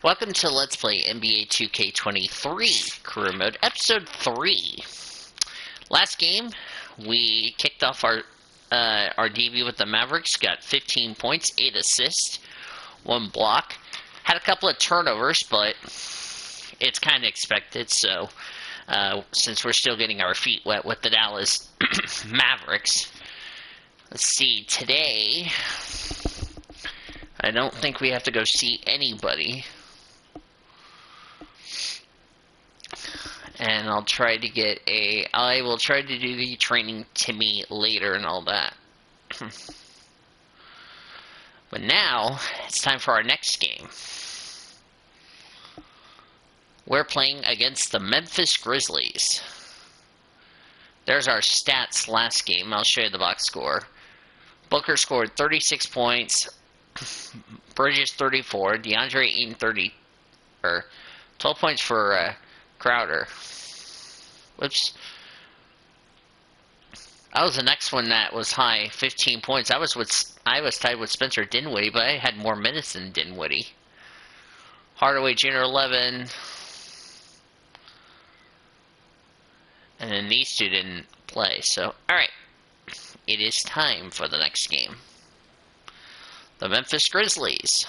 Welcome to Let's Play NBA 2K23 Career Mode, Episode 3. Last game, we kicked off our debut with the Mavericks, got 15 points, 8 assists, 1 block. Had a couple of turnovers, but it's kind of expected, so since we're still getting our feet wet with the Dallas Mavericks. Let's see, today, I don't think we have to go see anybody. And I'll try to get I will try to do the training to me later and all that. But now, it's time for our next game. We're playing against the Memphis Grizzlies. There's our stats last game. I'll show you the box score. Booker scored 36 points. Bridges 34. DeAndre Ayton 12 points for Crowder. Whoops. That was the next one that was high, 15 points. I was tied with Spencer Dinwiddie, but I had more minutes than Dinwiddie. Hardaway Jr. 11. And then these two didn't play. So, alright. It is time for the next game. The Memphis Grizzlies.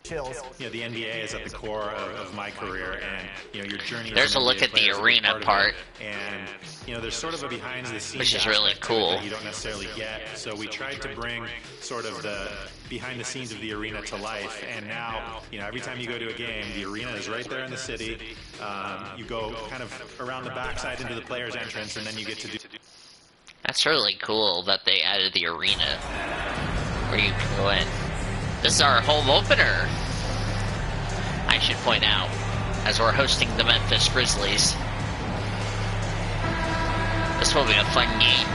You know, the NBA is at the core of my career, and you know, your journey. There's a look at the arena part, and you know, there's sort of a behind the scenes, which is really cool. That you don't necessarily get. So we tried to bring sort of the behind the scenes of the arena to life, and now, you know, every time you go to a game, the arena is right there in the city. You go kind of around the backside into the players' entrance, and then you get to do. That's really cool that they added the arena where you can go in. This is our home opener, I should point out, as we're hosting the Memphis Grizzlies. This will be a fun game.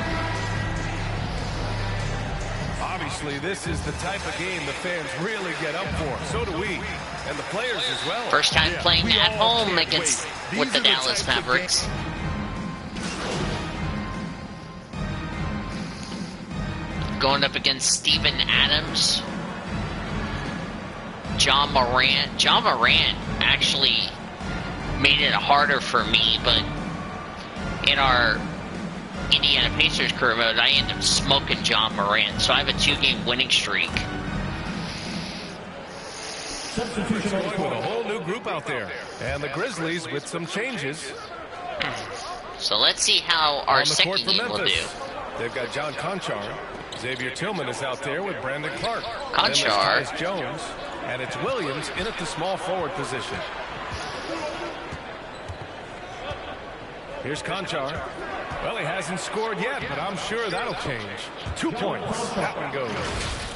Obviously, this is the type of game the fans really get up for. So do we, and the players as well. First time playing at home with the Dallas Mavericks. Going up against Steven Adams. John Morant. John Morant actually made it harder for me, but in our Indiana Pacers career mode, I ended up smoking John Morant, so I have a 2-game winning streak. With a whole new group out there, and the Grizzlies with some changes. So let's see how our second game will do. They've got John Conchar. Xavier Tillman is out there with Brandon Clark. Conchar. Tyus Jones. And it's Williams in at the small forward position. Here's Conchar. Well, he hasn't scored yet, but I'm sure that'll change. 2 points. That one goes.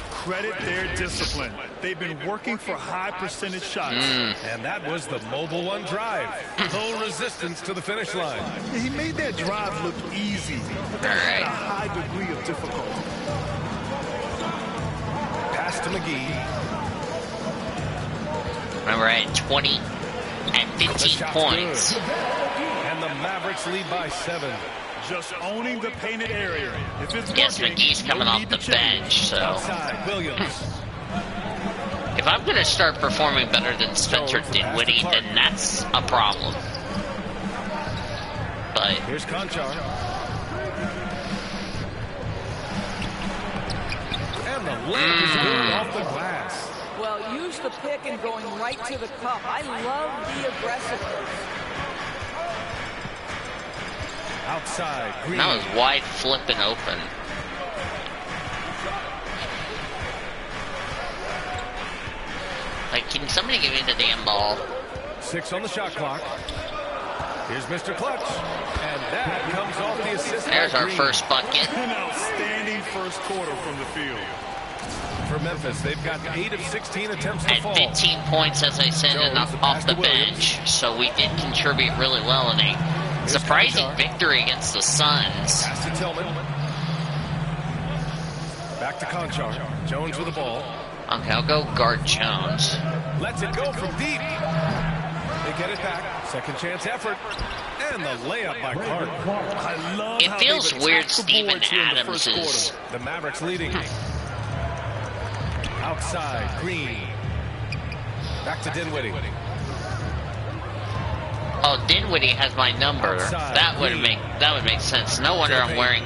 Credit their discipline. They've been working for high percentage shots. And that was the mobile one drive. Low resistance to the finish line. He made that drive look easy, but that had a high degree of difficulty. Pass to McGee. Remember, I had 20 and 15 points. And the Mavericks lead by 7. Just owning the painted area. If it's yes, working, McGee's coming off the bench, so outside, Williams. If I'm going to start performing better than Spencer Dinwiddie, then that's a problem. But here's Conchar. And the leg is going off the glass. Well, use the pick and going right to the cup. I love the aggressiveness. Outside, Green. That was wide flipping open. Like, can somebody give me the damn ball? 6 on the shot clock. Here's Mr. Clutch. And that comes off the assist. There's our first bucket. An outstanding first quarter from the field. For Memphis, they've got 8 of 16 attempts to fall. And 15 points, as I said, off the bench. So we did contribute really well in a surprising victory against the Suns. Pass to Tillman. Back to Conchar. Jones with the ball. Okay, I'll go guard Jones. Lets it go from deep. They get it back. Second chance effort. And the layup by Clark. I love It how feels they've weird attacked the Steven boards here in the first Adams is... quarter. The Mavericks leading. Outside, Green. Back to Dinwiddie. Oh, Dinwiddie has my number. Outside, That would make sense. No wonder I'm wearing...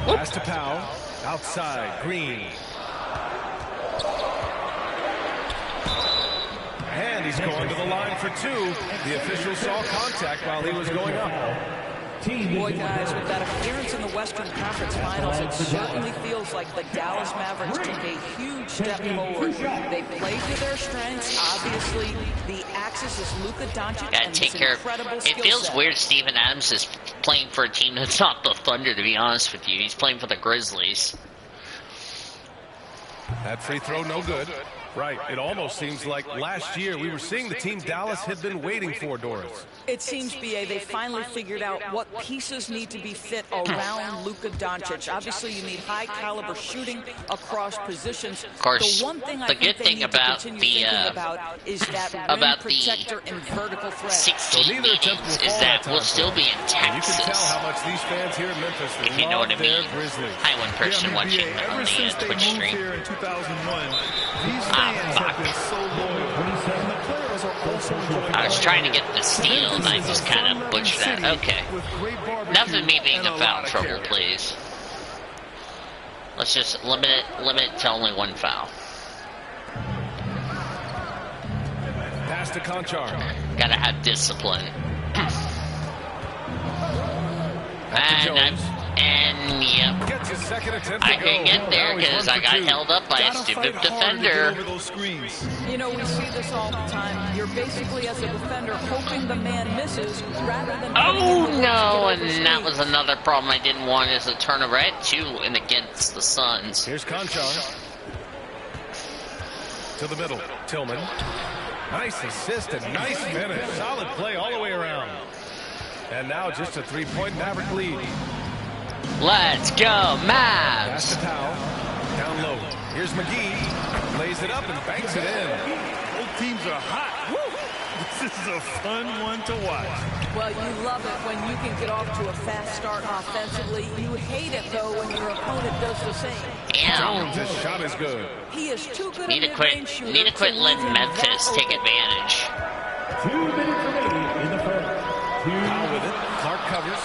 Pass to Powell. Outside, Green. And he's going to the line for two. The official saw contact while he was going up. Boy, guys, with that appearance in the Western Conference Finals, it certainly feels like the Dallas Mavericks took a huge step forward. They played to their strengths. Obviously, the axis is Luka Doncic Gotta and take his care of... incredible It skill feels set. weird Steven Adams is playing for a team that's not the Thunder, to be honest with you. He's playing for the Grizzlies. That free throw, no good. Right. It almost seems like last year we were seeing the team Dallas had been waiting for, Doris. It seems, BA, they finally figured out what pieces need to be fit around Luka Doncic. Obviously, you need high-caliber shooting across positions. Of course, the one thing I the think good they thing need about to continue the, thinking about is that rim about the protector and vertical threat. 16 So neither attempt meetings will is fall that that we'll time. still be in And you can tell Texas. how much these fans here in Memphis If you know what I love their mean. Grizzlies. Hi, one person watching BA, on ever the since they Twitch moved stream. here in 2001, these Ah, fans fuck. have been so loyal. And the players are also enjoying I was life trying to here. get the steal, and I just kind of butchered that. Okay. With great barbecue Enough of me being and in a foul lot of trouble, character. please. Let's just limit it to only one foul. Pass to Conchar. Gotta have discipline. Jones. Yep. Gets his second attempt to I go. couldn't get there Now he's because 1 I for got 2. held up by a Gotta stupid fight hard to get defender. over those screens. You know, we see this all the time. You're basically, as a defender, hoping the man misses rather than... Oh no, and that was another problem I didn't want as a turnover. I had 2 in against the Suns. Here's Conchar. To the middle. Tillman. Nice assist and nice finish. Solid play all the way around. And now just a 3-point Maverick lead. Let's go, Pass to Mavs! Powell. Down low. Here's McGee. Lays it up and banks it in. Both teams are hot. Woo! This is a fun one to watch. Well, you love it when you can get off to a fast start offensively. You hate it, though, when your opponent does the same. Damn. Jones, his shot is good. He is too good Need a to quit. mid-range shooter Need to quit to letting leave him Memphis that take open. advantage. 2 minutes remaining in the first. Powell with it. Clark covers.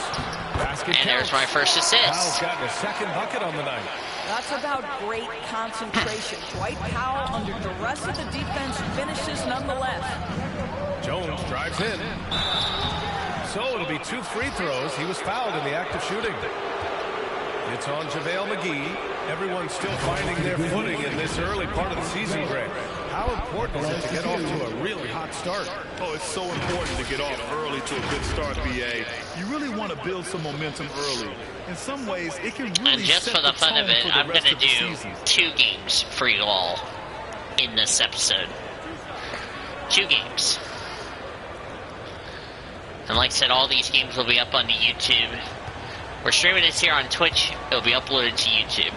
Basket And there's counts. my first Powell's assist. gotten a second bucket on the night. That's about great concentration. Dwight Powell, under duress of the defense, finishes nonetheless. Jones drives in. So it'll be 2 free throws. He was fouled in the act of shooting. It's on JaVale McGee. Everyone's still finding their footing in this early part of the season, Greg. How important is it to get off to a really hot start? Oh, it's so important to get off early to a good start, BA. You really want to build some momentum early. In some ways, it can really And just set for the fun of tone it, for the I'm rest gonna of the do season. 2 games for you all in this episode. 2 games. And like I said, all these games will be up on the YouTube. We're streaming this here on Twitch. It'll be uploaded to YouTube.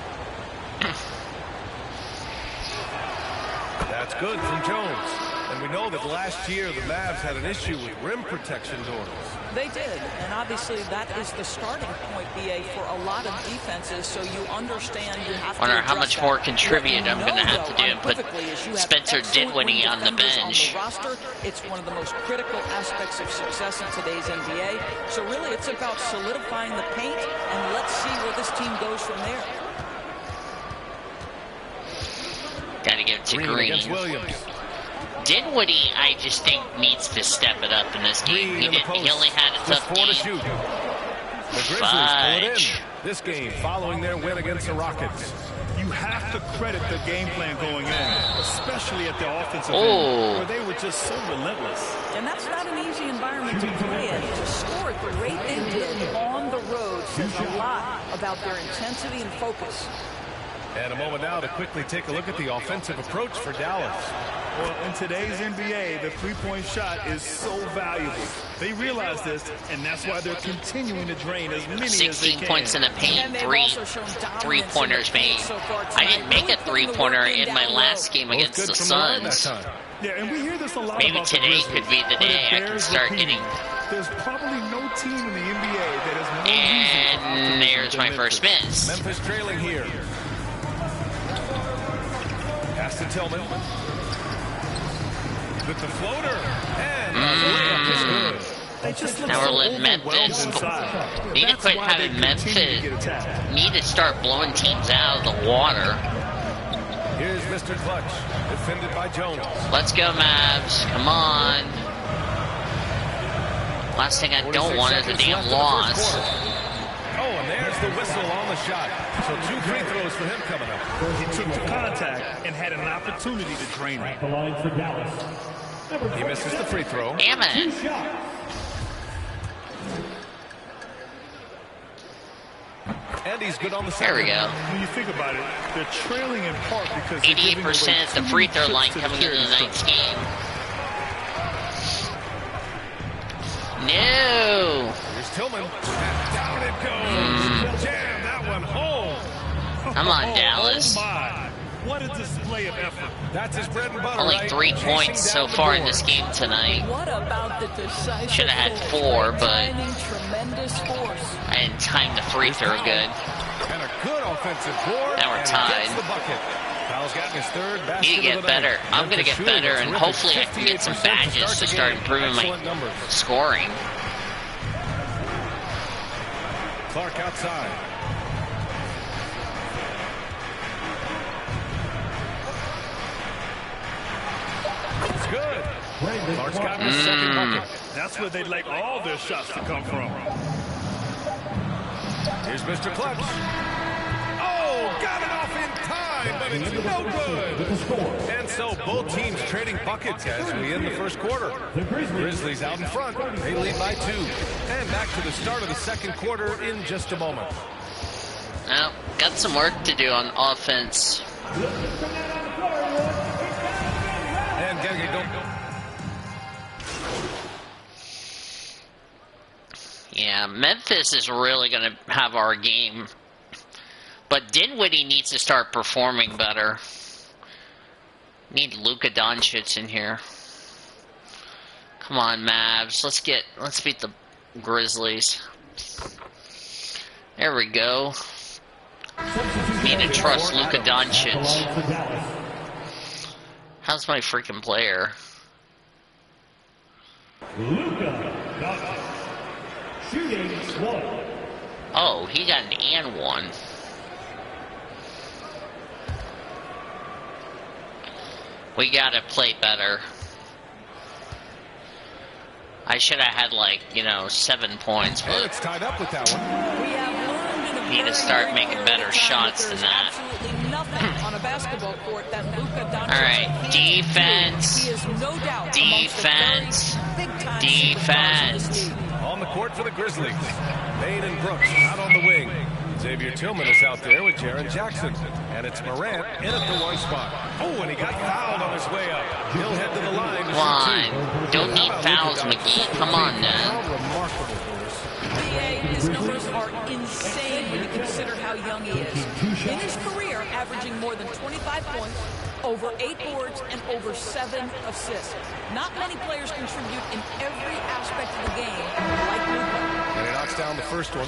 That's good from Jones. And we know that last year the Mavs had an issue with rim protection, Doris. They did, and obviously that is the starting point, BA, for a lot of defenses, so you understand you have Wonder to how address much that. more contribute What you I'm gonna know, have to though, do and put unequivocally, is you have Spencer excellent Dinwiddie wing on the defenders bench. the roster. It's one of the most critical aspects of success in today's NBA. So really, it's about solidifying the paint, and let's see where this team goes from there. Gotta give it to Green against Green. Williams. Dinwiddie, I just think, needs to step it up in this game. Green He in the didn't. He post. only had a Just tough 4 to game. shoot. The Grizzlies pull it in. Fudge. This game following their win against the Rockets. You have to credit the game plan going in, especially at the offensive Oh. end, where they were just so relentless. And that's not an easy environment to play in. To score at the rate they did on the road says a lot about their intensity and focus. And a moment now to quickly take a look at the offensive approach for Dallas. Well, in today's NBA, the three-point shot is so valuable. They realize this, and that's why they're continuing to drain as many as they 16 can. points in the paint, And they've 3 also shown dominance three-pointers in the paint made. so far I tonight. didn't make a Really putting the three-pointer work in down my low. last game Both against good the from the line that Suns. time. Yeah, and we hear this a lot Maybe about the today Grizzlies, could be the but day it I can bears start repeating. getting There's probably no team in the NBA that has more And there's my first miss. Memphis trailing here. Pass to Tillman. With the floater. And the layup is good. They just look Now so we're letting overwhelmed Memphis. inside. Need to That's quit why having they continue to get Memphis. attacked. Need to start blowing teams out of the water. Here's Mr. Clutch. Defended by Jones. Let's go, Mavs. Come on. Last thing I don't 46 want is a seconds damn left in the loss. first quarter. Oh, and there's the whistle on the shot. So 2 free throws for him coming up. He took the contact and had an opportunity to drain it. The line for Dallas. He misses the free throw. Damn it. And he's good on the There we second. go. When you think about it, they're trailing in part because they're giving away 88% at the too free many throw line trips to coming into charity tonight's stripe. game. No. Here's Tillman. And down it goes. Jam that one home. Come on, Dallas. Oh my. What a display of effort. That's his bread and butter, Only right? 3 Chasing points so down the far in board. this game tonight. What about the decisive Should have had goal? 4, but Timing, tremendous force. I didn't time the free throw good. And a good offensive board. Now we're and he tied. gets the bucket. Kyle's gotten his third basket Need to of get the night. better. I'm going to Memphis get shooting better, a and terrific hopefully I can get some 58% badges to the start game. improving my Excellent numbers. scoring. Clark outside. It's good. Clark's gotten his second bucket. That's where they'd like all their shots to come from. Here's Mr. Clutch. Oh, got it off in time, but it's no good. And so both teams trading buckets as we end the first quarter. Grizzlies out in front. They lead by 2. And back to the start of the second quarter in just a moment. Well, got some work to do on offense. And Gaggy don't. Yeah, Memphis is really going to have our game. But Dinwiddie needs to start performing better. Need Luka Doncic in here. Come on, Mavs. Let's beat the Grizzlies. There we go. Need to trust Luka Doncic. How's my freaking player? Luka Doncic. Shooting 1. Oh, he got an and 1. We gotta play better. I should have had, 7 points, And but it's tied up with that one. We have learned in a Need to very, start very making period better of time shots that than there's that. absolutely nothing on a basketball court that Luka Doncic All right, can't defense. do. He is no doubt Defense. amongst the very big-time Defense. superstars in this league. On the court for the Grizzlies. Bain and Brooks out on the wing. Xavier Tillman is out there with Jaren Jackson. And it's Morant in at the 1 spot. Oh, and he got fouled on his way up. He'll head to the line to Come on. shoot 2. Don't need fouls, McGee. Come on now. How remarkable, Bruce. NBA, his numbers are insane when you consider how young he is. In his career, averaging more than 25 points, over 8 boards, and over 7 assists. Not many players contribute in every aspect of the game like Luka. And he knocks down the first one.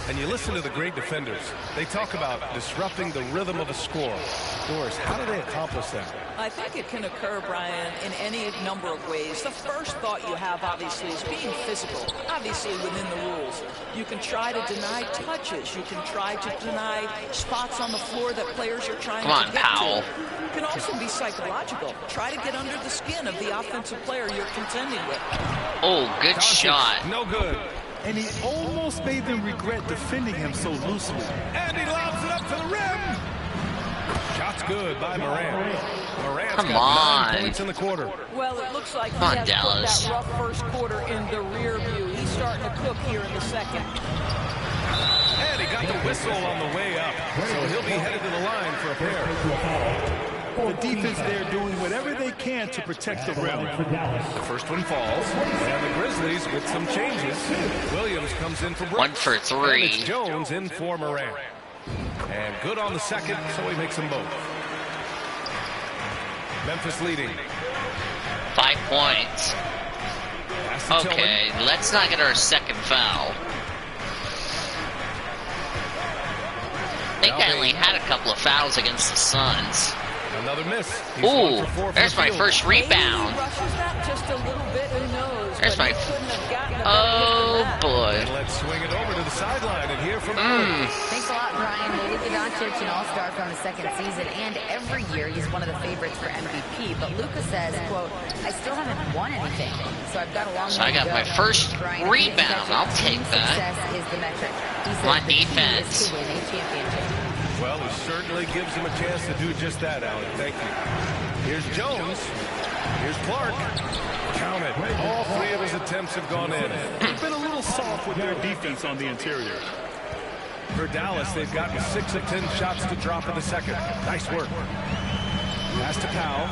And you listen to the great defenders. They talk about disrupting the rhythm of a score. Doris, how do they accomplish that? I think it can occur, Brian, in any number of ways. The first thought you have, obviously, is being physical, obviously within the rules. You can try to deny touches. You can try to deny spots on the floor that players are trying Come on, to get Powell. to. It can also be psychological. Try to get under the skin of the offensive player you're contending with. Oh, good shot. No good. And he almost made them regret defending him so loosely. And he lobs it up to the rim. Shot's good by Morant. Morant's Come got 9 on. points in the quarter. Well, it looks like he Come on, has Dallas. put that rough first quarter in the rear view. He's starting to cook here in the second. And he got the whistle on the way up. So he'll be headed to the line for a pair. The defense there doing whatever they can to protect the rim. The first one falls. And the Grizzlies with some changes. Williams comes in for Brooks. 1 for 3. And it's Jones in for Morant. And good on the second, so he makes them both. Memphis leading. 5 points. Pass to Okay, let's not get our second foul. I think I only had a couple of fouls against the Suns. Another miss. He's 1 Ooh, for 4 from there's the my field. first Maybe he rebound. rushes that just a little bit, who knows? There's but my... he couldn't have gotten a better Oh, hit than that. boy. And let's swing it over to the sideline and hear from Thanks a lot, Brian. Well, Luka Doncic, an all-star from his second season, and every year he's one of the favorites for MVP. But Luka says, quote, I still haven't won anything, so I've got a long So way I got to go. my first Brian, rebound. I'll take that. Success is the metric. He says My the key defense. is to win a championship. Well, he certainly gives him a chance to do just that, Allen. Thank you. Here's Jones. Here's Clark. Count it. All 3 of his attempts have gone in. They've been a little soft with their defense on the interior. For Dallas, they've gotten 6 of 10 shots to drop in the second. Nice work. Pass to Powell.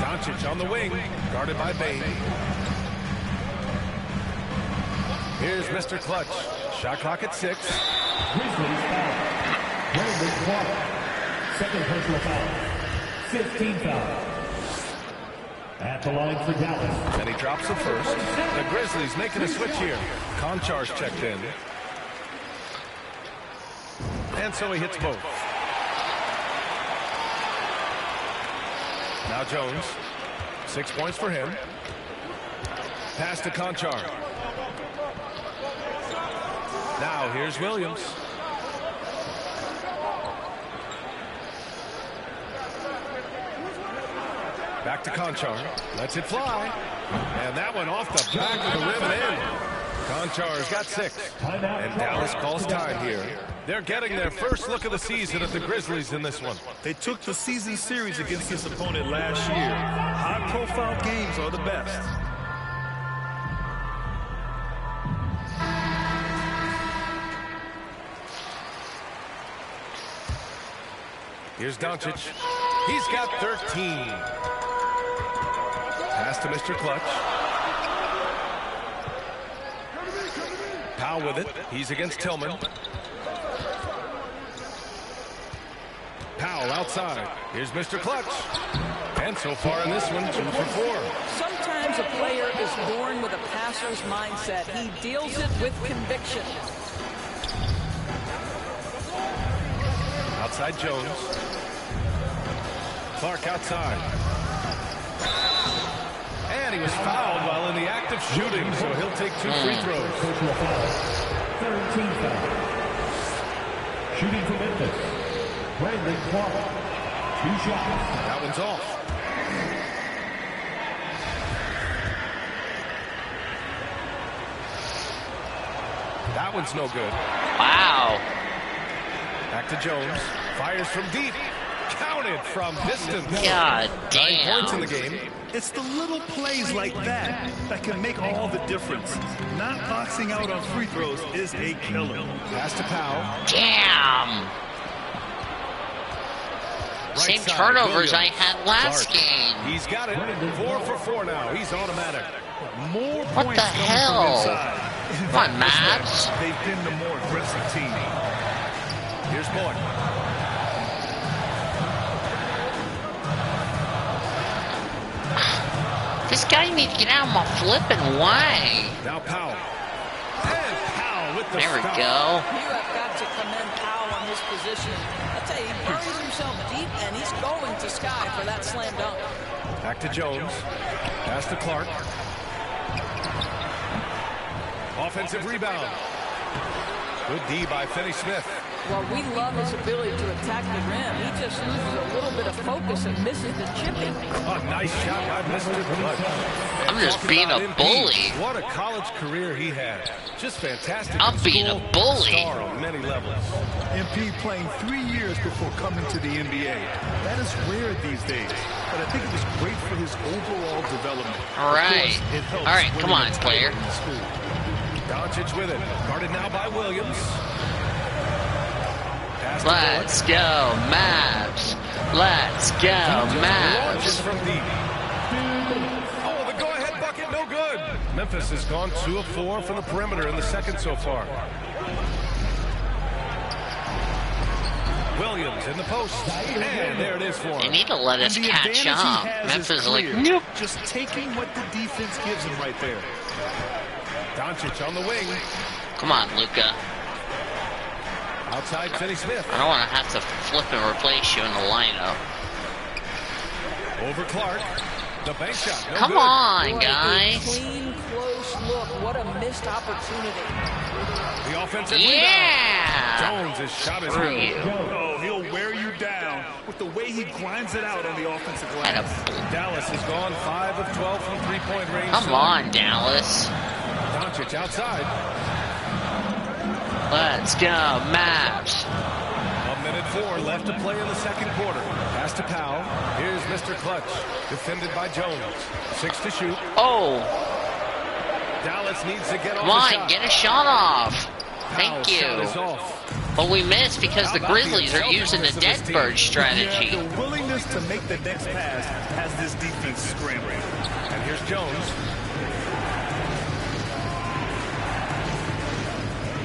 Doncic on the wing, guarded by Bane. Here's Mr. Clutch. Shot clock at 6. Grizzlies foul. Brandon Clark. Second personal foul. 15 foul. At the line for Dallas. And he drops the first. The Grizzlies making a switch here. Konchar's checked in. And so he hits both. Now Jones. 6 points for him. Pass to Konchar. Now here's Williams. Back to Konchar. Lets it fly. And that one off the back of the rim and in. Konchar's got 6. And Dallas calls time here. They're getting their first look of the season at the Grizzlies in this one. They took the season series against this opponent last year. High-profile games are the best. Here's Doncic. He's got 13. Pass to Mr. Clutch. Powell with it. He's against Tillman. Powell outside. Here's Mr. Clutch. And so far in this one, 2 for 4. Sometimes a player is born with a passer's mindset. He deals it with conviction. Outside Jones. Clark outside. And he was fouled while in the act of shooting, so he'll take 2 free throws. Personal foul. 13 foul. Shooting for Memphis. Brandon Clark. 2 shots. That one's off. That one's no good. Wow. Back to Jones. Fires from deep. Counted from distance. God 9 points in damn. the game. It's the little plays like that that can make all the difference. Not boxing out on free throws is a killer. Pass to Powell. Damn. Same Right side, turnovers I Williams. had last Clark. game. He's got it. 4 for 4 now. He's automatic. More What points the coming hell? from inside. Come on, Mavs. They've been the more aggressive team. Here's Bullock. This guy needs to get out of my flipping way. Now Powell. And Powell with the There we stop. go. You have got to commend Powell on his position. I tell you, he buries himself deep, and he's going to sky for that slam dunk. Back to Jones. Pass to Clark. Offensive rebound. Good D by Finney-Smith. Well, we love his ability to attack the rim. He just loses a little bit of focus and misses the chipping. A nice shot by Mr. Clutch. I'm just Talk being about a Embiid. bully. What a college career he had. Just fantastic. I'm in being a school, bully. Star on many levels. MP playing 3 years before coming to the NBA. That is rare these days. But I think it was great for his overall development. All right. Of course, it helps All right, come winning on, a title player. in school. Doncic with it. Guarded now by Williams. Pass to Let's go, Mavs. Let's go, Launches Mavs. from deep. Oh, the go-ahead bucket, no good. Memphis has gone 2 of 4 from the perimeter in the second so far. Williams in the post. And there it is for They him. need to let us And the catch advantage up. he has Memphis is is like, clear. nope. Just taking what the defense gives him right there. Doncic on the wing. Come on, Luca. Outside Finney Smith. I don't want to have to flip and replace you in the lineup. Over Clark. The bank shot. No Come good. on, Boy, guys. a clean, close look. What a missed opportunity. The offensive Yeah! rebound. Jones' shot is Screw good. you. Oh, he'll wear you down with the way he grinds it out on the offensive Had a glass. Dallas has gone 5 of 12 from three-point range. Come on, Dallas. Doncic outside. Let's go, Mavs. 1:04 left to play in the second quarter. Pass to Powell. Here's Mr. Clutch. Defended by Jones. 6 to shoot. Oh, Dallas needs to get off come the on, shot. get a shot off. Powell's Thank shot is you. off. But we missed because the Grizzlies are using the dead bird strategy. Yeah, the willingness to make the next pass has this defense scrambling. And here's Jones.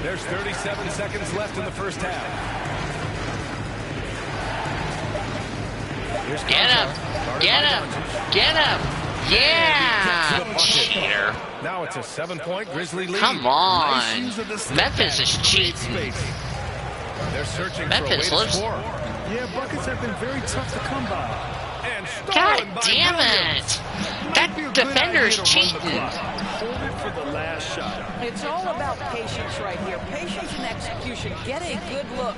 There's 37 seconds left in the first half. Here's Get him! Conchar, guarded Get by him! Doncic. Get him! Yeah! Cheater. Now it's a 7-point Grizzly lead. Come Nice on. use of the step Memphis back is to create cheating. space. They're searching Memphis for a way to lives- score. Yeah, buckets have been very tough to come by. And God stolen by damn Williams. it! Might be a That good defender's idea to run the cheating. clock. Hold it for the last shot. It's all about patience right here. Patience and execution. Get a good look.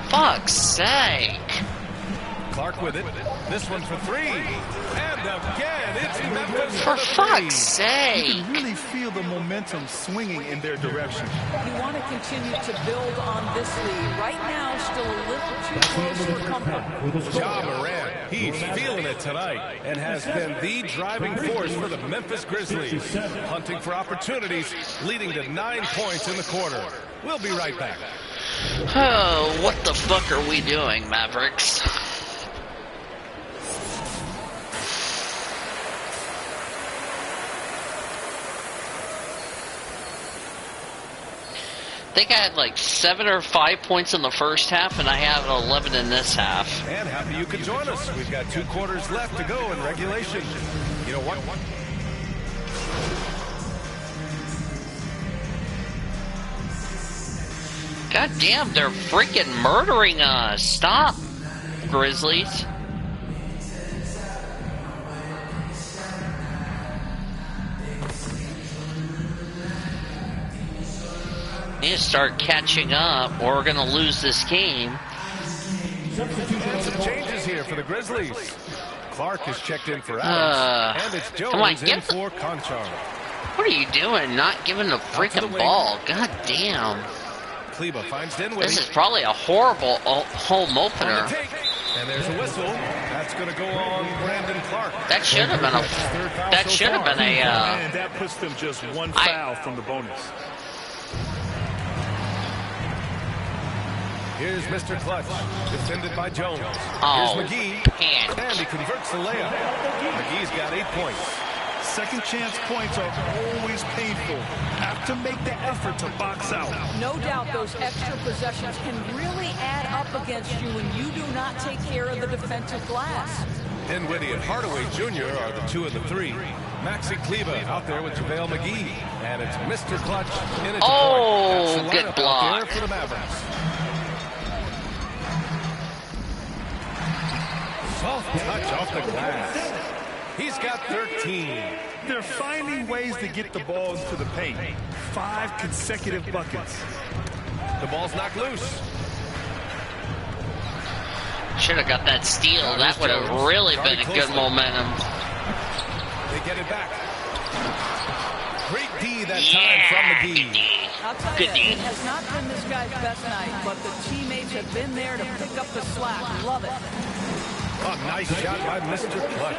Fuck's sake. Clark with it. This one for 3. And again, it's Memphis For the fuck's You sake. can really feel the momentum swinging in their direction. You want to continue to build on this lead. Right now, still a little too close for comfort. Ja Morant, he's feeling it tonight and has been the driving force for the Memphis Grizzlies. Hunting for opportunities, leading to 9 points in the quarter. We'll be right back. Oh, what the fuck are we doing, Mavericks? I think I had like 7 or 5 points in the first half, and I have 11 in this half. And happy you could join us. We've got 2 quarters left to go in regulation. You know what? God damn, they're freaking murdering us. Stop, Grizzlies. Need to start catching up, or we're gonna lose this game. And some changes here for the Grizzlies. Clark has checked in for Adams. And it's Jones come on, in get the- for Conchar. What are you doing? Not giving the freaking wing. ball. God damn. Kleba finds Dinwiddie. This is probably a horrible home On opener. the take. And there's a whistle. That's going to go on Brandon Clark. That should have been a. Third foul That so should have far. been a. And that puts them just one foul from the bonus. Here's Mr. Clutch, defended by Jones. Oh, Here's McGee, man. and he converts the layup. McGee's got 8 points. Second chance points are always painful. Have to make the effort to box out. No doubt those extra possessions can really add up against you when you do not take care of the defensive glass. Dinwiddie and Hardaway Jr. are the 2 and the 3. Maxi Kleba out there with JaVale McGee. And it's Mr. Clutch in it. Oh, That's the good lineup out block. there for the Mavericks. Soft touch off the glass. He's got 13. They're finding ways to get the ball into the paint. 5 consecutive buckets. The ball's knocked loose. Should have got that steal. That would have really been a good momentum. They get it back. Great D that Yeah, time from good McGee. D. I'll tell Good you, D. it has not been this guy's best night, but the teammates have been there to pick up the slack. Love it. A nice shot by Mr. Clutch.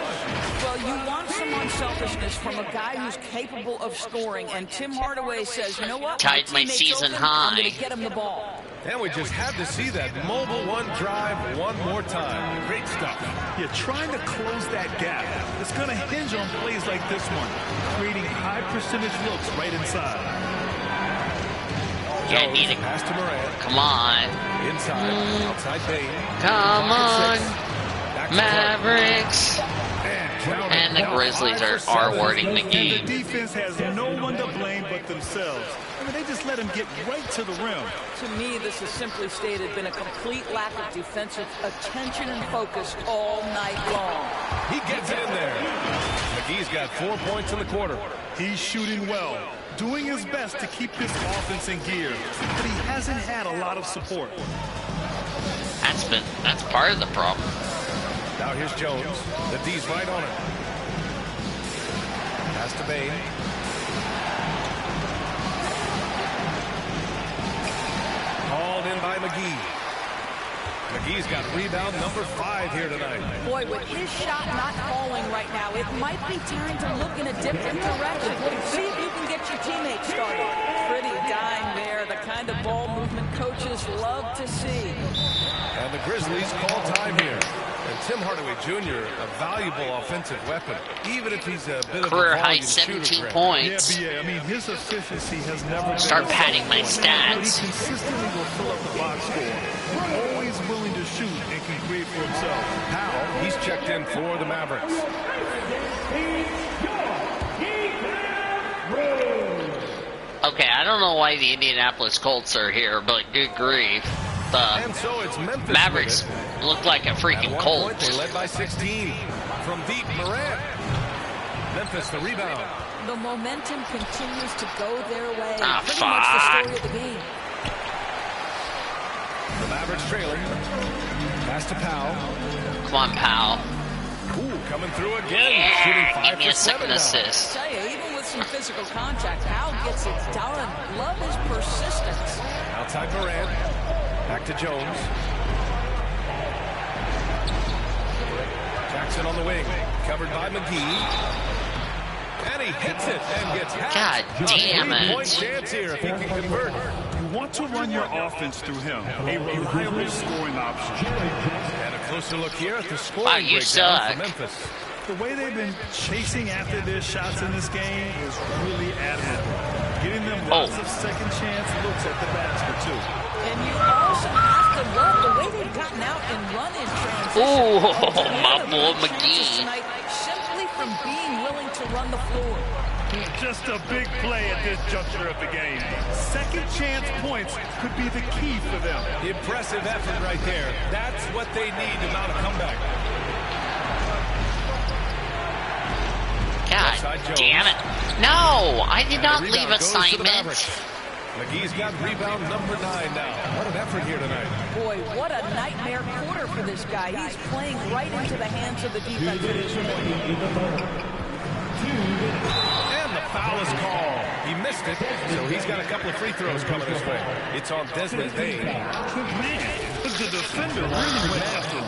Well, you want some unselfishness from a guy who's capable of scoring, and Tim Hardaway says, you know what? Tied my teammate's season open, high. I'm going to get him the ball. And we just had to see that mobile one drive one more time. Great stuff. You're trying to close that gap. It's going to hinge on plays like this one, creating high percentage looks right inside. Yeah, need it. Pass to Morant. Come on. Inside. Outside Bane. Come on. Pocket six. Back to Mavericks. Clark. And the Grizzlies are warding And the McGee. defense has no one to blame but themselves. I mean, they just let him get right to the rim. To me, this has simply stated been a complete lack of defensive attention and focus all night long. He gets it in there. McGee's got 4 points in the quarter. He's shooting well, doing his best to keep this offense in gear, but he hasn't had a lot of support. That's part of the problem. Now here's Jones. The D's right on it. Pass to Bane. Called in by McGee. McGee's got rebound number 5 here tonight. Boy, with his shot not falling right now, it might be time to look in a different direction. See if you can get your teammates started. Pretty dime there, the kind of ball movement coaches love to see. And the Grizzlies call time here. And Tim Hardaway Jr., a valuable offensive weapon, even if he's a bit Career of a high volume 17 shooter. points. Yeah, I mean, his efficiency has never been Start a padding my strong point, but stats. he consistently will fill up the box score. Always willing to shoot and can create for himself. Powell, he's checked in for the Mavericks. Okay, I don't know why the Indianapolis Colts are here, but good grief. The And so it's Memphis. Mavericks with it. look like a At freaking one point, Colts. they led by 16. From deep, Morant. Memphis the rebound. The momentum continues to go their way. Ah, Pretty much the fuck. story of the game. The Mavericks trailing. Pass to Powell. Come on, pal. Ooh, coming through again. Yeah, Shooting 5 give me for a 7 second now. assist. Tell you, even with some physical contact, Powell gets it done. Love his persistence. Outside Morant. Back to Jones. Jackson on the wing. Covered by McGee. And he hits it and gets half. God damn it. 3-point chance here if he can convert. You want to run your offense through him, a reliable scoring option. And a closer look here at the scoring Wow, you breakdown suck. for Memphis. The way they've been chasing after their shots in this game is really admirable. Getting them lots of second chance looks at the basket, too. And you also have to love the way they've gotten out and run in transition. Ooh, my One of boy the advantages McGee. tonight, simply from being willing to run the floor. Just a big play at this juncture of the game. Second chance points could be the key for them. Impressive effort right there. That's what they need to mount a comeback. God Outside Jones. damn it. No, I did And not the leave rebound goes to the assignments. Mavericks. McGee's got rebound number 9 now. What an effort here tonight. Boy, what a nightmare quarter for this guy. He's playing right into the hands of the defense at this point. And the foul is called. He missed it, so he's got a couple of free throws coming his way. It's on Desmond Bane. Man, the defender really went after him.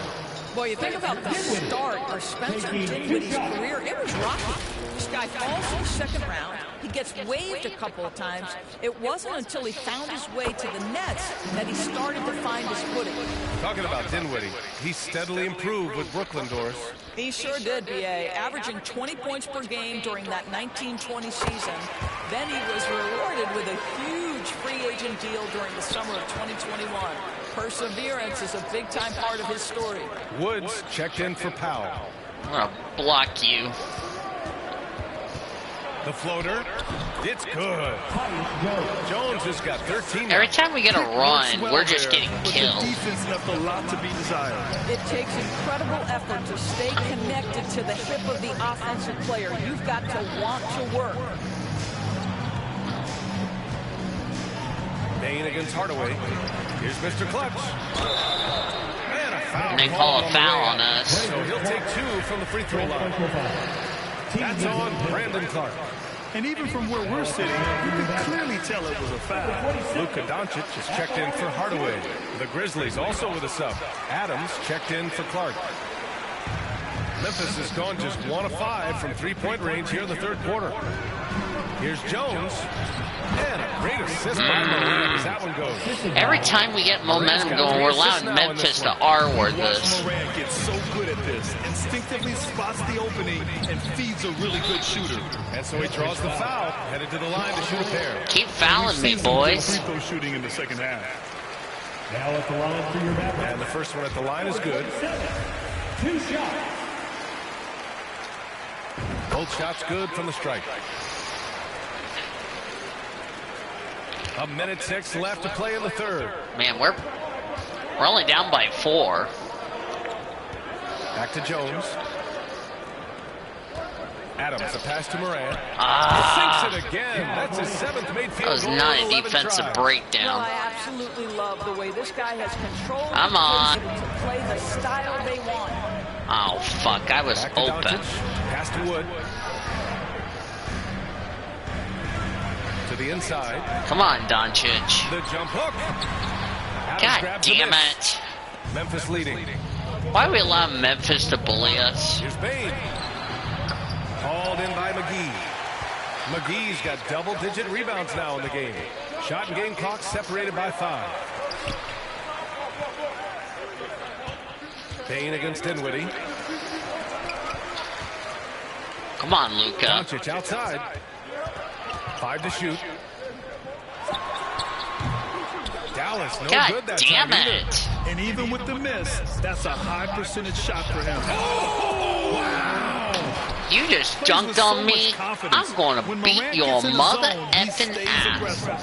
Boy, you think about the start of Spencer Dinwiddie's career, it was rocky. This guy falls in the second round. He gets waived a couple of times. It wasn't until he found his way to the Nets that he started to find his footing. Talking about Dinwiddie, he steadily improved with Brooklyn, Doris. He sure did, B.A., averaging 20 points per game during that 1920 season. Then he was rewarded with a huge free agent deal during the summer of 2021. Perseverance is a big-time part of his story. Woods checked in for Powell. I'm gonna block you. The floater, it's good. Jones has got 13 now. Every time we get a run, we're just getting But killed. the defense left a lot to be desired. It takes incredible effort to stay connected to the hip of the offensive player. You've got to want to work. Bane against Hardaway. Here's Mr. Clutch. And a foul. And they call a called foul the way. on us. So he'll take 2 from the free throw line. That's on Brandon Clark. And even from where we're sitting, you can clearly tell it was a foul. Luka Doncic is checked in for Hardaway. The Grizzlies also with a sub. Adams checked in for Clark. Memphis has gone just 1 of 5 from 3-point range here in the third quarter. Here's Jones. And a great assist by Moran as that one goes. Every time we get momentum going, we're allowing Memphis to R-word this. Moran gets so good at this. Instinctively spots the opening and feeds a really good shooter. And so he draws the foul, headed to the line to shoot a pair. Keep fouling me, boys. Free throw shooting in the second half. Now at the line for your Mavericks. And the first one at the line is good. 2 shots. Both shots good from the stripe. 1:06 left to play in the third. Man, we're only down by 4. Back to Jones. Adams, a pass to Moran. Ah, Sinks it again. That's his 7th made that field was goal. not in a 11 defensive tries. Well, breakdown. I absolutely love the way this guy has controlled Come the on. to play the style they want. Oh, fuck, I was Back to open. Doncic. Pass to Wood. To the inside. Come on, Doncic. The jump hook. Adams God grabs the damn miss. it. Memphis leading. Why are we allowing Memphis to bully us? Here's Bain. Called in by McGee. McGee's got double-digit rebounds now in the game. Shot and game clock separated by 5. Bain against Dinwiddie. Come on, Luka. Doncic outside. 5 to shoot. Dallas, no God good that damn time either. it. And even with the miss, that's a high percentage shot for him. You just Plays with dunked so on me. much confidence. I'm going to When beat Morant your gets in the mother zone, he effing stays ass. aggressive.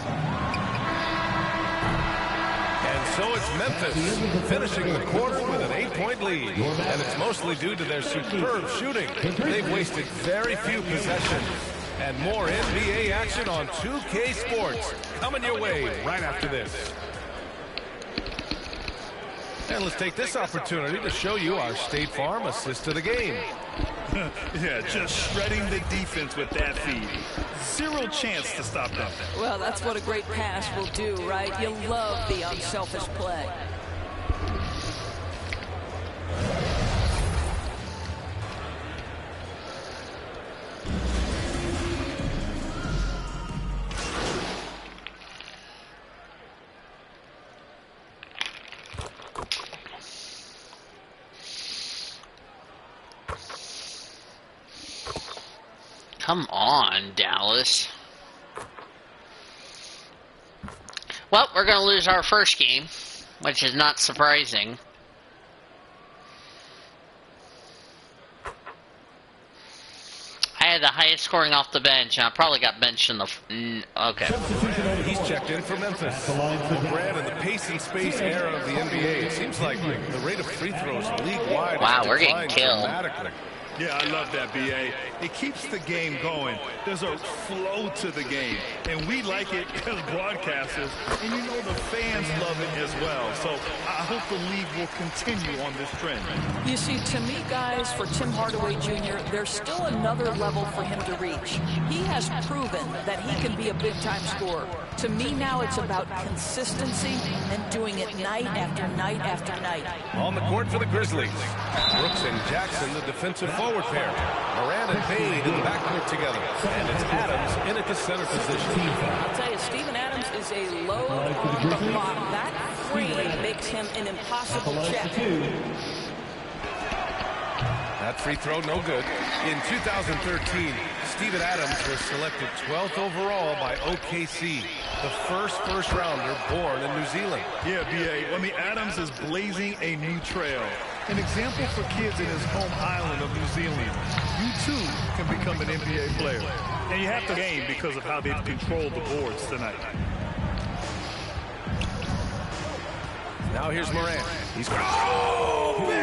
And so it's Memphis finishing the quarter with an 8-point lead. And it's mostly due to their superb shooting. They've wasted very few possessions. And more NBA action on 2K Sports coming your way right after this. And let's take this opportunity to show you our State Farm assist of the game. Yeah, just shredding the defense with that feed. Zero chance to stop that. Well, that's what a great pass will do, right? You love the unselfish play. Come on, Dallas. Well, we're going to lose our first game, which is not surprising. I had the highest scoring off the bench, and I probably got benched in the... okay. He's checked in for Memphis. Brad, in the pace and space era of the NBA, it seems like the rate of free throws league-wide Wow, has we're getting declined killed. dramatically. Yeah, I love that, B.A. It keeps the game going. There's a flow to the game, and we like it as broadcasters, and you know the fans love it as well. So I hope the league will continue on this trend. You see, to me, guys, for Tim Hardaway Jr., there's still another level for him to reach. He has proven that he can be a big-time scorer. To me now, it's about consistency and doing it night after night after night. On the court for the Grizzlies. Brooks and Jackson, the defensive forward pair. Moran and Payne in the backcourt together. And it's Adams in at the center position. I'll tell you, Steven Adams is a load on the block. That frame makes him an impossible check. That free throw, no good. In 2013, Steven Adams was selected 12th overall by OKC, the first rounder born in New Zealand. Yeah, B.A. I mean, Adams is blazing a new trail. An example for kids in his home island of New Zealand. You, too, can become an NBA player. And you have to game because of how they've controlled the boards tonight. Now here's Moran. He's big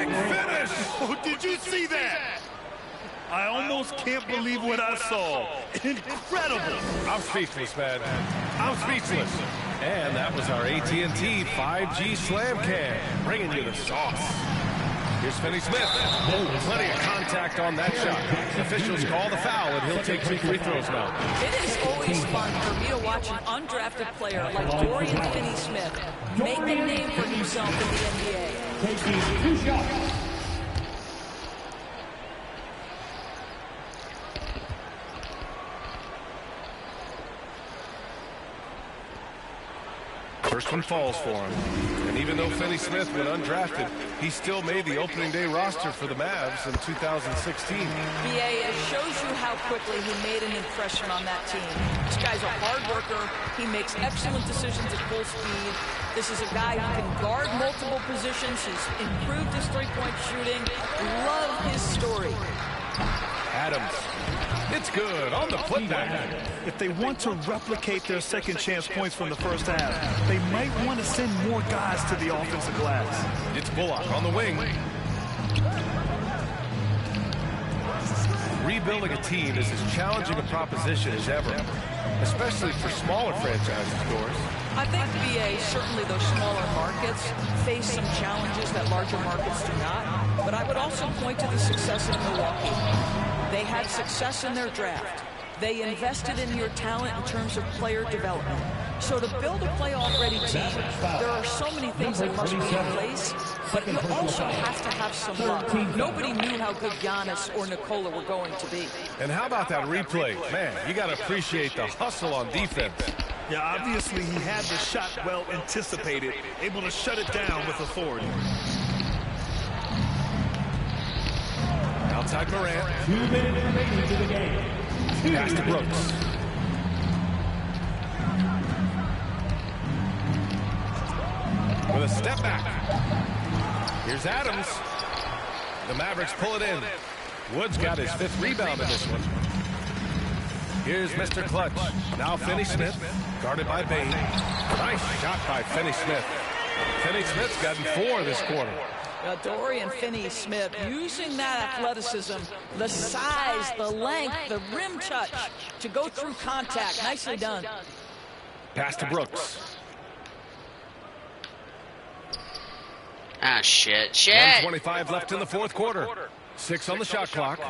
finish! Oh, did you see that? I almost can't believe what I saw. Incredible. I'm speechless, man. I'm speechless. And that was our AT&T 5G Slam Cam, bringing you the sauce. Here's Finney-Smith. Oh, plenty of contact on that shot. Officials call the foul, and he'll take 2 free throws now. It is always fun for me to watch an undrafted player like Dorian Finney-Smith make a name for himself in the NBA. Taking 2 shots. one falls for him. And even though Finney Smith went undrafted, he still made the opening day roster for the Mavs in 2016. BA, it shows you how quickly he made an impression on that team. This guy's a hard worker. He makes excellent decisions at full speed. This is a guy who can guard multiple positions. He's improved his three-point shooting. Love his story. Adams. It's good on the putback. If they want to replicate their second chance points from the first half, they might want to send more guys to the offensive glass. It's Bullock on the wing. Rebuilding a team is as challenging a proposition as ever, especially for smaller franchises, of course. I think BA, certainly those smaller markets face some challenges that larger markets do not. But I would also point to the success of Milwaukee. They had success in their draft. They invested in your talent in terms of player development. So to build a playoff-ready team, there are so many things that must be in place, but you also have to have some luck. Nobody knew how good Giannis or Nikola were going to be. And how about that replay? Man, you got to appreciate the hustle on defense. Yeah, obviously he had the shot well anticipated, able to shut it down with authority. Outside Morant. 2 minutes remaining to the game. Pass to Brooks. With a step back. Here's Adams. The Mavericks pull it in. Wood's got his 5th rebound in this one. Here's Mr. Clutch. Now Finney Smith, guarded by Bain. Nice shot by Finney Smith. Finney Smith's gotten 4 this quarter. Dorian Finney-Smith using that athleticism, the size, the length, the rim touch to go through contact. Nicely done. Pass to Brooks. Ah, shit. 1:25 left in the 4th quarter. 6 on the shot clock.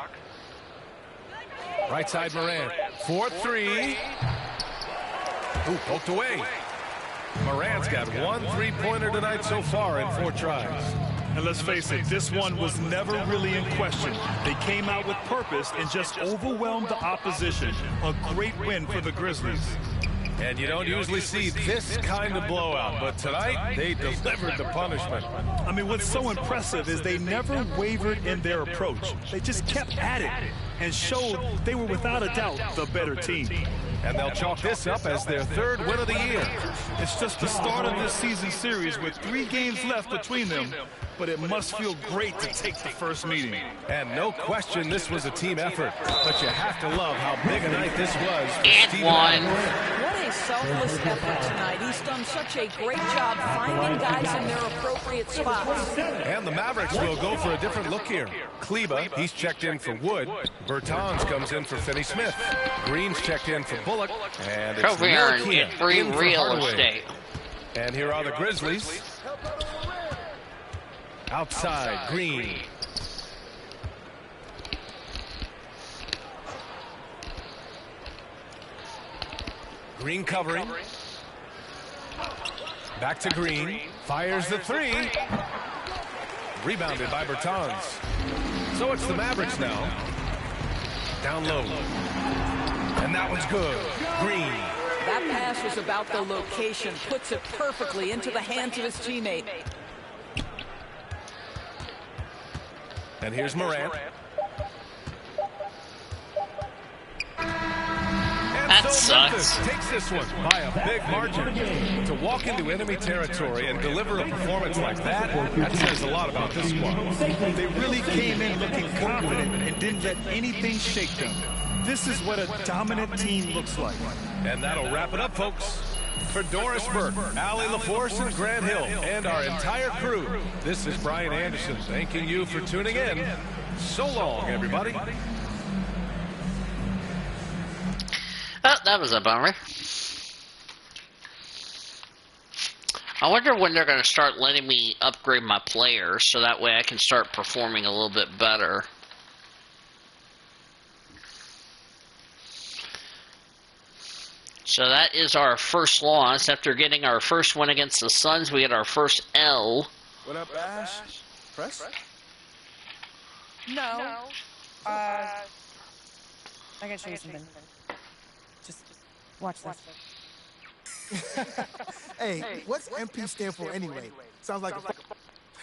Right side Morant. 4-3. Ooh, poked away. Morant's got 1 3-pointer tonight so far in 4 tries. And let's face it, this one was never really in question. They came out with purpose and just overwhelmed the opposition. A great win for the Grizzlies. And you don't usually see this kind of blowout, but tonight they delivered the punishment. I mean, what's so impressive is they never wavered in their approach. They just kept at it and showed they were without a doubt the better team. And they'll chalk this up as their 3rd win of the year. It's just the start of this season series with 3 games left between them, but it must feel great to take the first meeting. And no question this was a team effort, but you have to love how big a night this was for And Steven one. Adams. What a selfless effort tonight. He's done such a great job finding guys in their appropriate spots. And the Mavericks will go for a different look here. Kleba, he's checked in for Wood. Bertans comes in for Finney Smith. Green's checked in for Bullock. And it's Covairn Ntilikina in free in for real Hardaway. estate. And here are the Grizzlies. Outside, Green. Green covering. Back to Green. Fires the 3. Rebounded by Bertans. So it's the Mavericks now. Down low. And that one's good. Green. That pass was about the location. Puts it perfectly into the hands of his teammate. And here's Morant. That So sucks. Memphis takes this one by a big margin. To walk into enemy territory and deliver a performance like that, that says a lot about this squad. They really came in looking confident and didn't let anything shake them. This is what a dominant team looks like. And that'll wrap it up, folks. For Doris Burke, Allie LaForce, and Grant Hill, and our entire crew, this is Brian Anderson thanking you for tuning in. So long, everybody. Oh, that was a bummer. I wonder when they're going to start letting me upgrade my players so that way I can start performing a little bit better. So that is our first loss. After getting our first win against the Suns, we had our first L. What up, Ash? Press? No. I gotta show you something. Just watch this. Hey, what's MP stand for anyway? Sounds like a...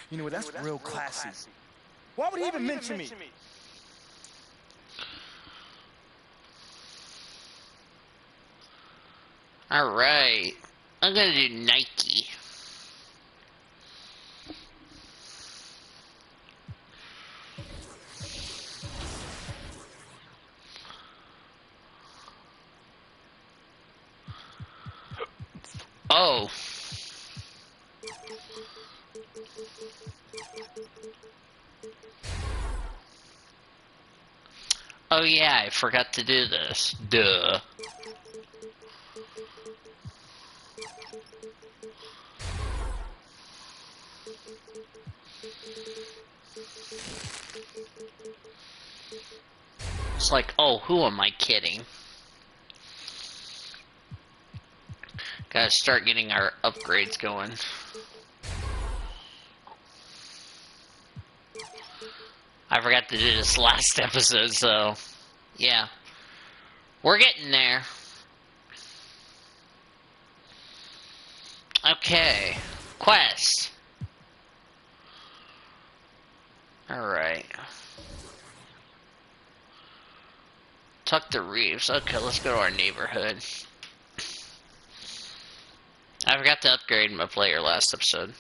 You know what? That's real classy. Why would he even mention me? Alright. I'm gonna do Nike. Oh. Oh yeah, I forgot to do this. Duh. It's like, oh, who am I kidding? Gotta start getting our upgrades going. I forgot to do this last episode, so yeah. We're getting there. Okay. Quest. Alright. Tuck the Reeves. Okay, let's go to our neighborhood. I forgot to upgrade my player last episode.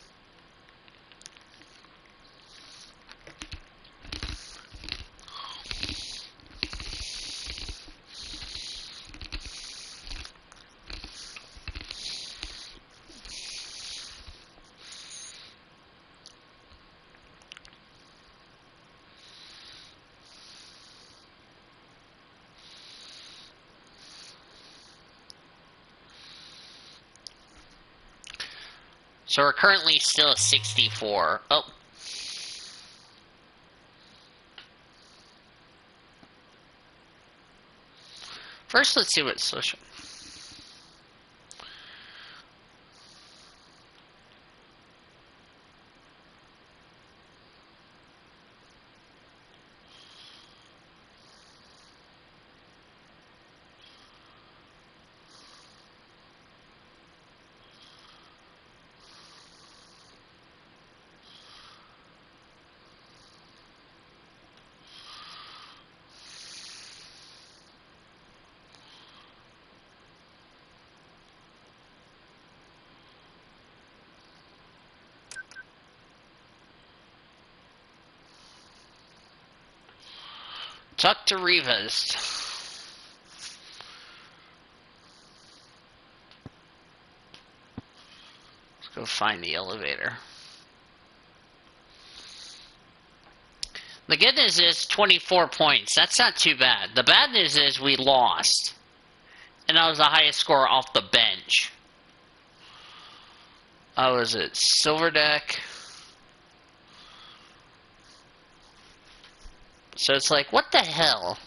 So we're currently still at 64. Oh. First, let's see what social. Tuck to Rivas. Let's go find the elevator. The good news is 24 points. That's not too bad. The bad news is we lost. And I was the highest score off the bench. I was at Silverdeck. So it's like, what the hell?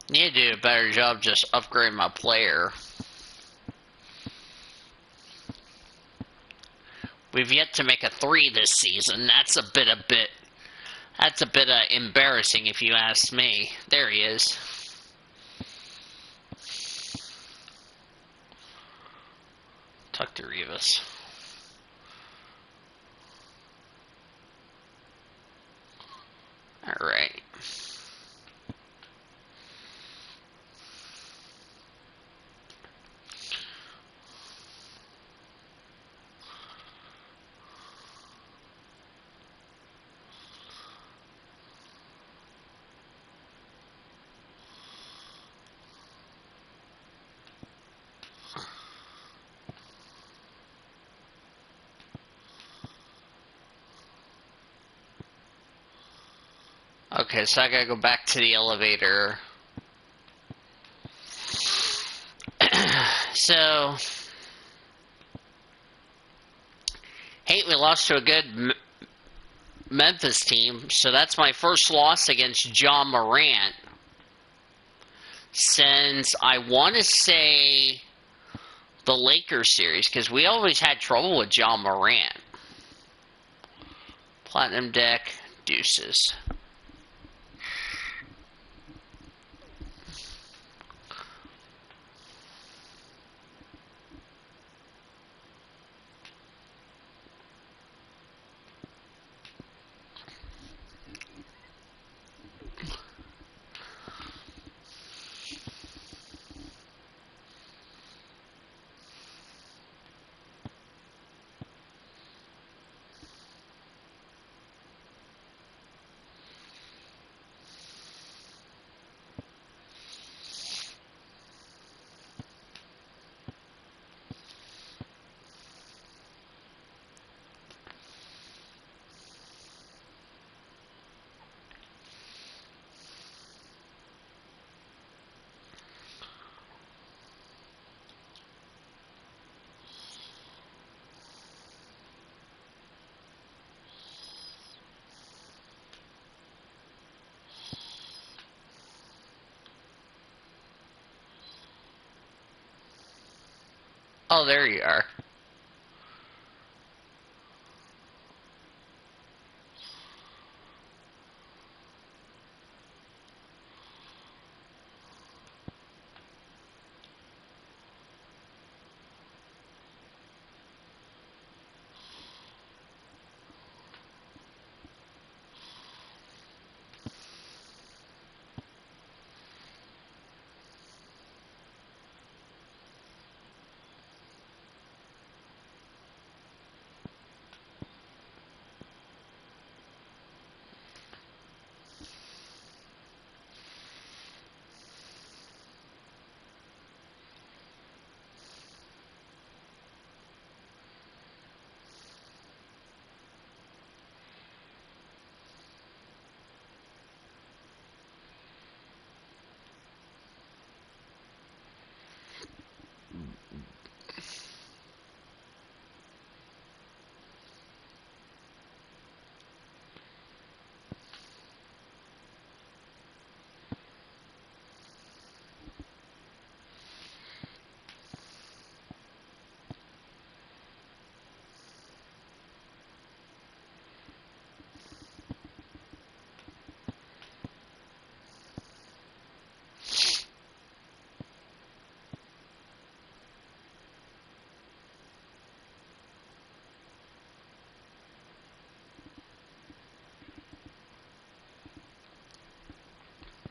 Need to do a better job just upgrading my player. We've yet to make a 3 this season. That's a bit embarrassing if you ask me. There he is. Tuck to Rivas. Alright. Okay, so I gotta go back to the elevator. So, hey, we lost to a good Memphis team, so that's my first loss against John Morant since I want to say the Lakers series, because we always had trouble with John Morant. Platinum deck, deuces. Oh, there you are.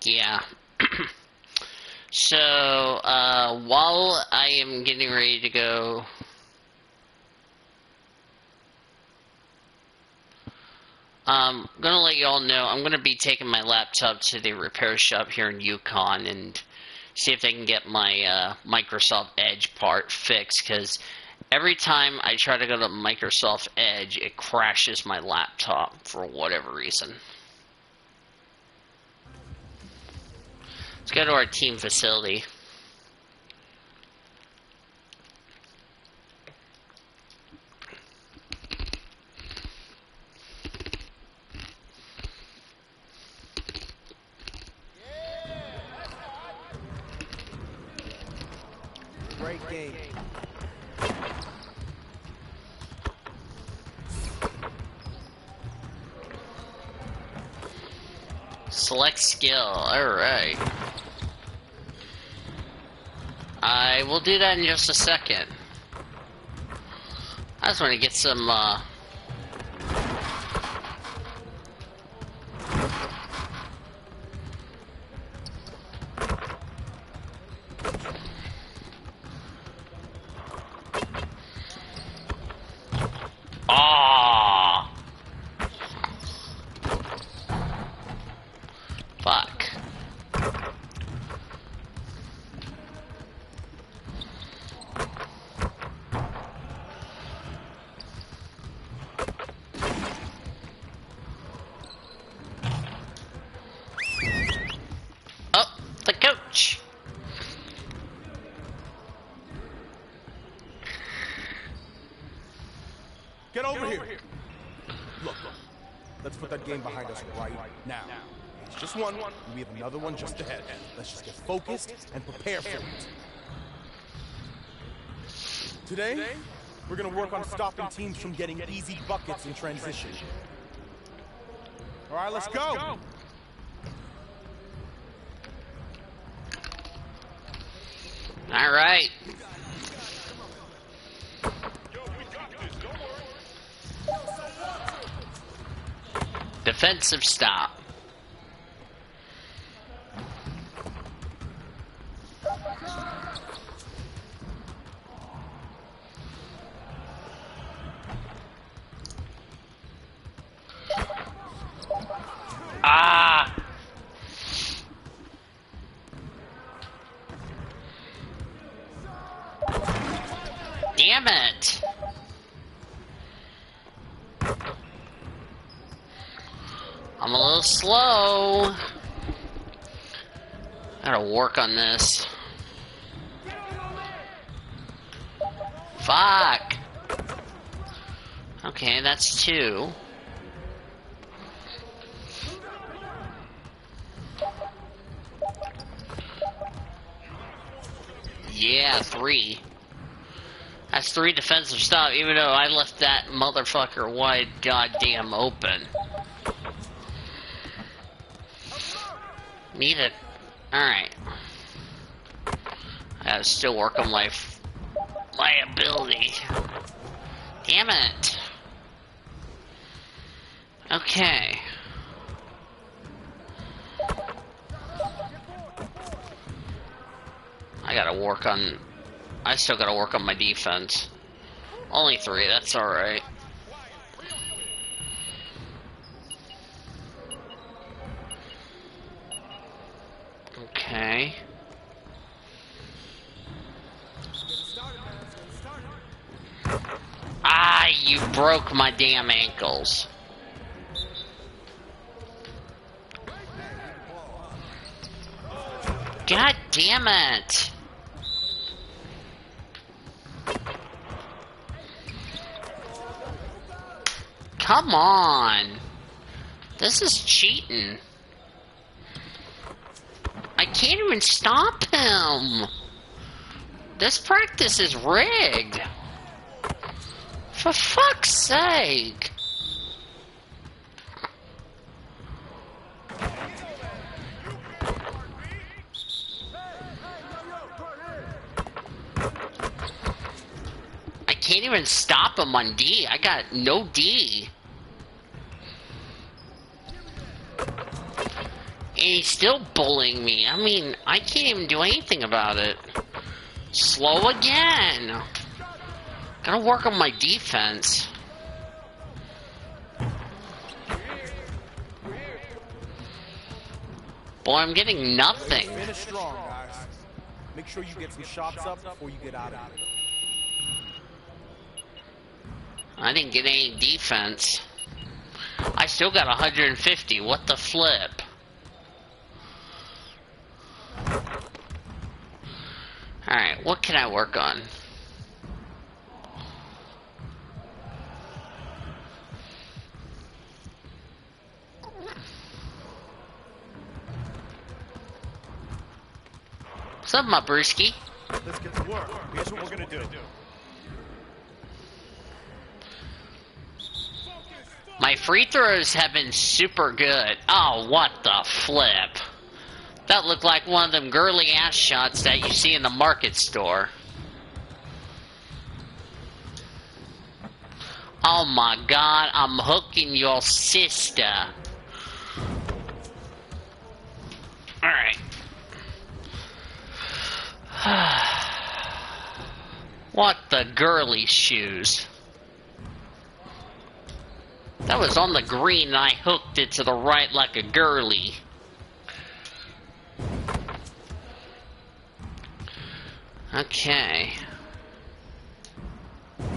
Yeah. So, while I am getting ready to go, I'm gonna let you all know I'm gonna be taking my laptop to the repair shop here in Yukon and see if they can get my Microsoft Edge part fixed, because every time I try to go to Microsoft Edge, it crashes my laptop for whatever reason. Let's go to our team facility. Great game. Select skill. Alright. I will do that in just a second. I just want to get some, Fuck. Oh, the coach. Get over here. Look, let's put that game behind us right now. It's just one, and we have another one just ahead. Let's just get focused and prepare for it. Today, we're going to work on stopping teams from getting easy buckets in transition. All right, let's go. All right. Defensive stop. Ah! Damn it! I'm a little slow. Gotta work on this. Fuck! Okay, that's 2. Yeah, 3. That's 3 defensive stop, even though I left that motherfucker wide goddamn open. Need it. Alright. I gotta still work on my ability. Damn it. Okay. I still gotta work on my defense. Only 3, that's alright. Okay. Ah, you broke my damn ankles. God damn it. Come on. This is cheating. I can't even stop him. This practice is rigged. For fuck's sake. I can't even stop him on D. I got no D. And he's still bullying me. I mean, I can't even do anything about it. Slow again. Gotta work on my defense. Boy, I'm getting nothing. Finish strong, guys. Make sure you get some shots up before you get out of here. I didn't get any defense. I still got 150. What the flip? Alright, what can I work on? What's up, my brewski? Let's get to work. Here's what we're gonna do. My free throws have been super good. Oh, what the flip? That looked like one of them girly ass shots that you see in the market store. Oh my god, I'm hooking your sister. Alright. What the girly shoes? That was on the green and I hooked it to the right like a girly. Okay. At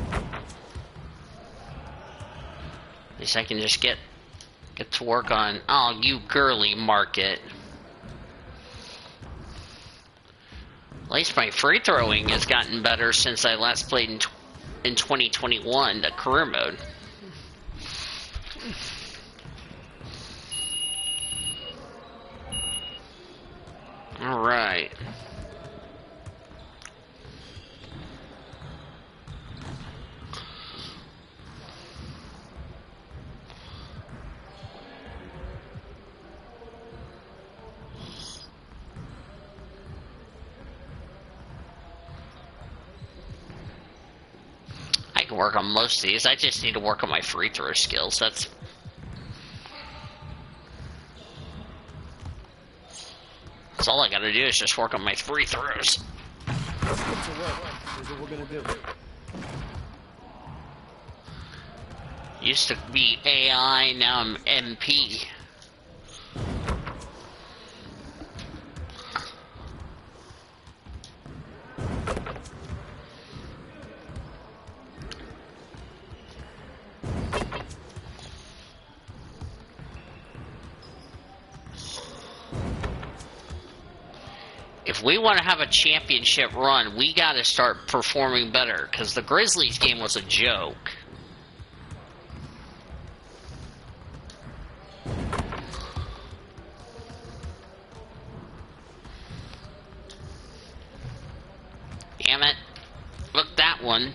least I can just get to work on, oh, you girly market. At least my free throwing has gotten better since I last played in 2021, the career mode. Alright. can work on most of these. I just need to work on my free throw skills. That's all I gotta do is just work on my free throws. Let's get to work. Here's what we're gonna do. Used to be AI, now I'm MP. If we want to have a championship run, we got to start performing better, because the Grizzlies game was a joke. Damn it. Look, that one.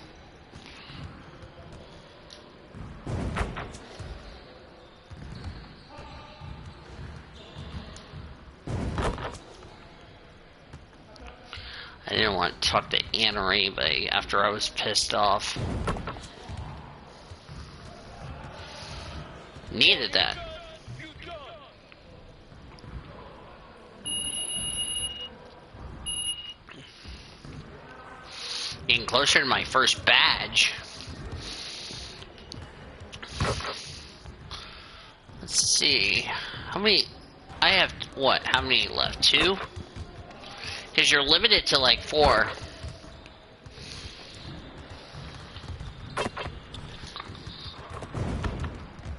I didn't want to talk to Anna or anybody after I was pissed off. Needed that. Getting closer to my first badge. Let's see. How many? I have, what? How many left? 2? Because you're limited to like 4.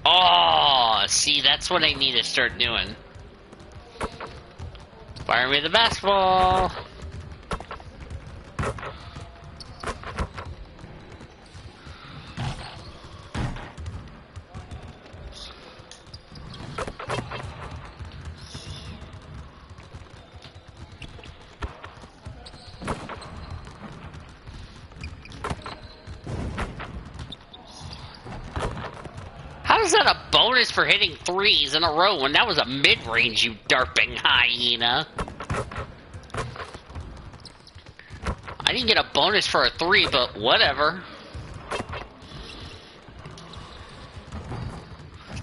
Oh, see, that's what I need to start doing. Fire me the basketball. How is that a bonus for hitting 3s in a row when that was a mid-range, you derping hyena? I didn't get a bonus for a 3, but whatever.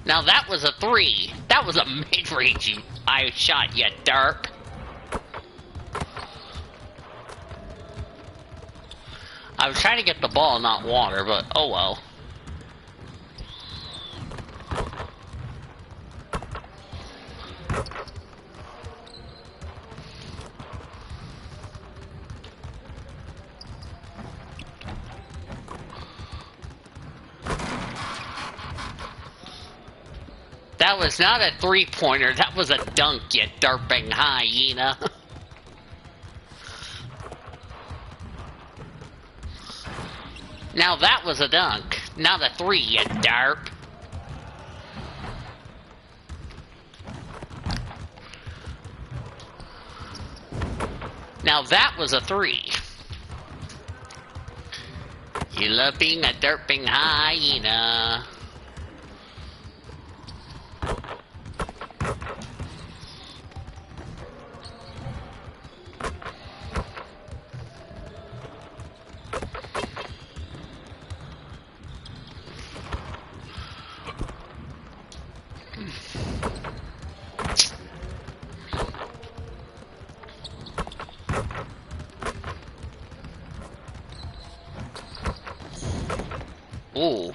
Now that was a 3. That was a mid-range I shot, you derp. I was trying to get the ball, not water, but oh well. That was not a 3-pointer, that was a dunk, you derping hyena. Now that was a dunk, not a 3, you derp. Now that was a 3. You love being a derping hyena. Ooh.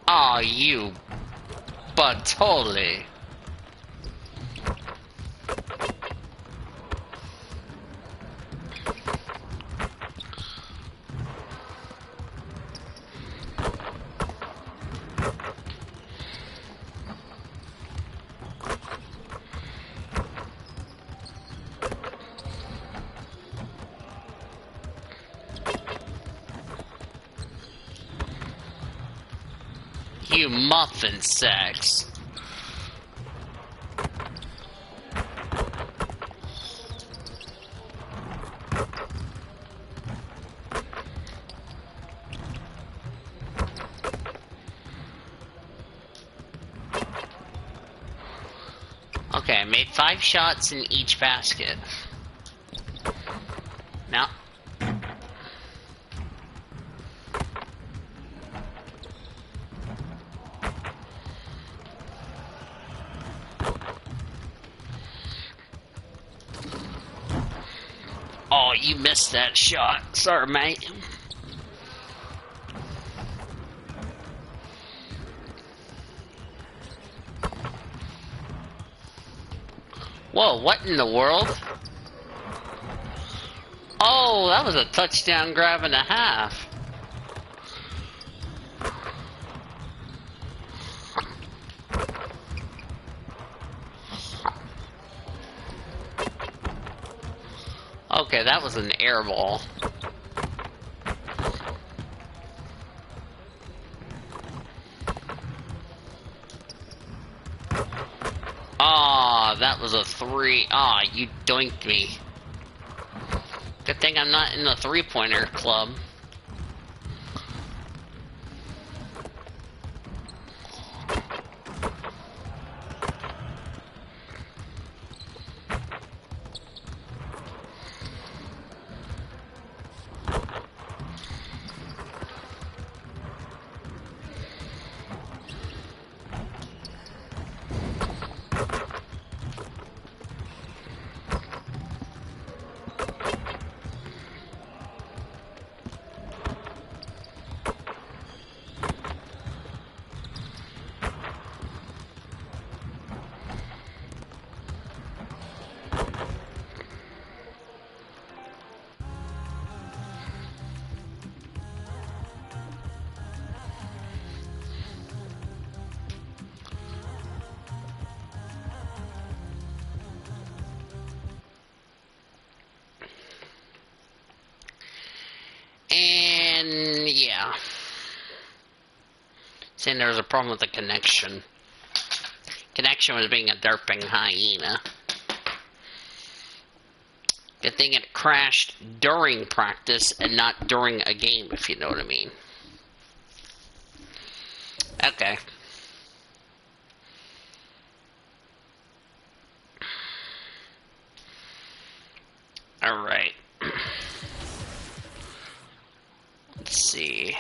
Aw, you Bartoli. You muffin sacks. Okay, I made 5 shots in each basket. Now. Oh, you missed that shot. Sorry, mate. Whoa, what in the world? Oh, that was a touchdown grab and a half. Okay, that was an air ball. Ah, that was a 3. Ah, you doinked me. Good thing I'm not in the 3-pointer club. And yeah. Saying there was a problem with the connection. Connection was being a derping hyena. Good thing it crashed during practice and not during a game, if you know what I mean. Okay. Alright. Let's see.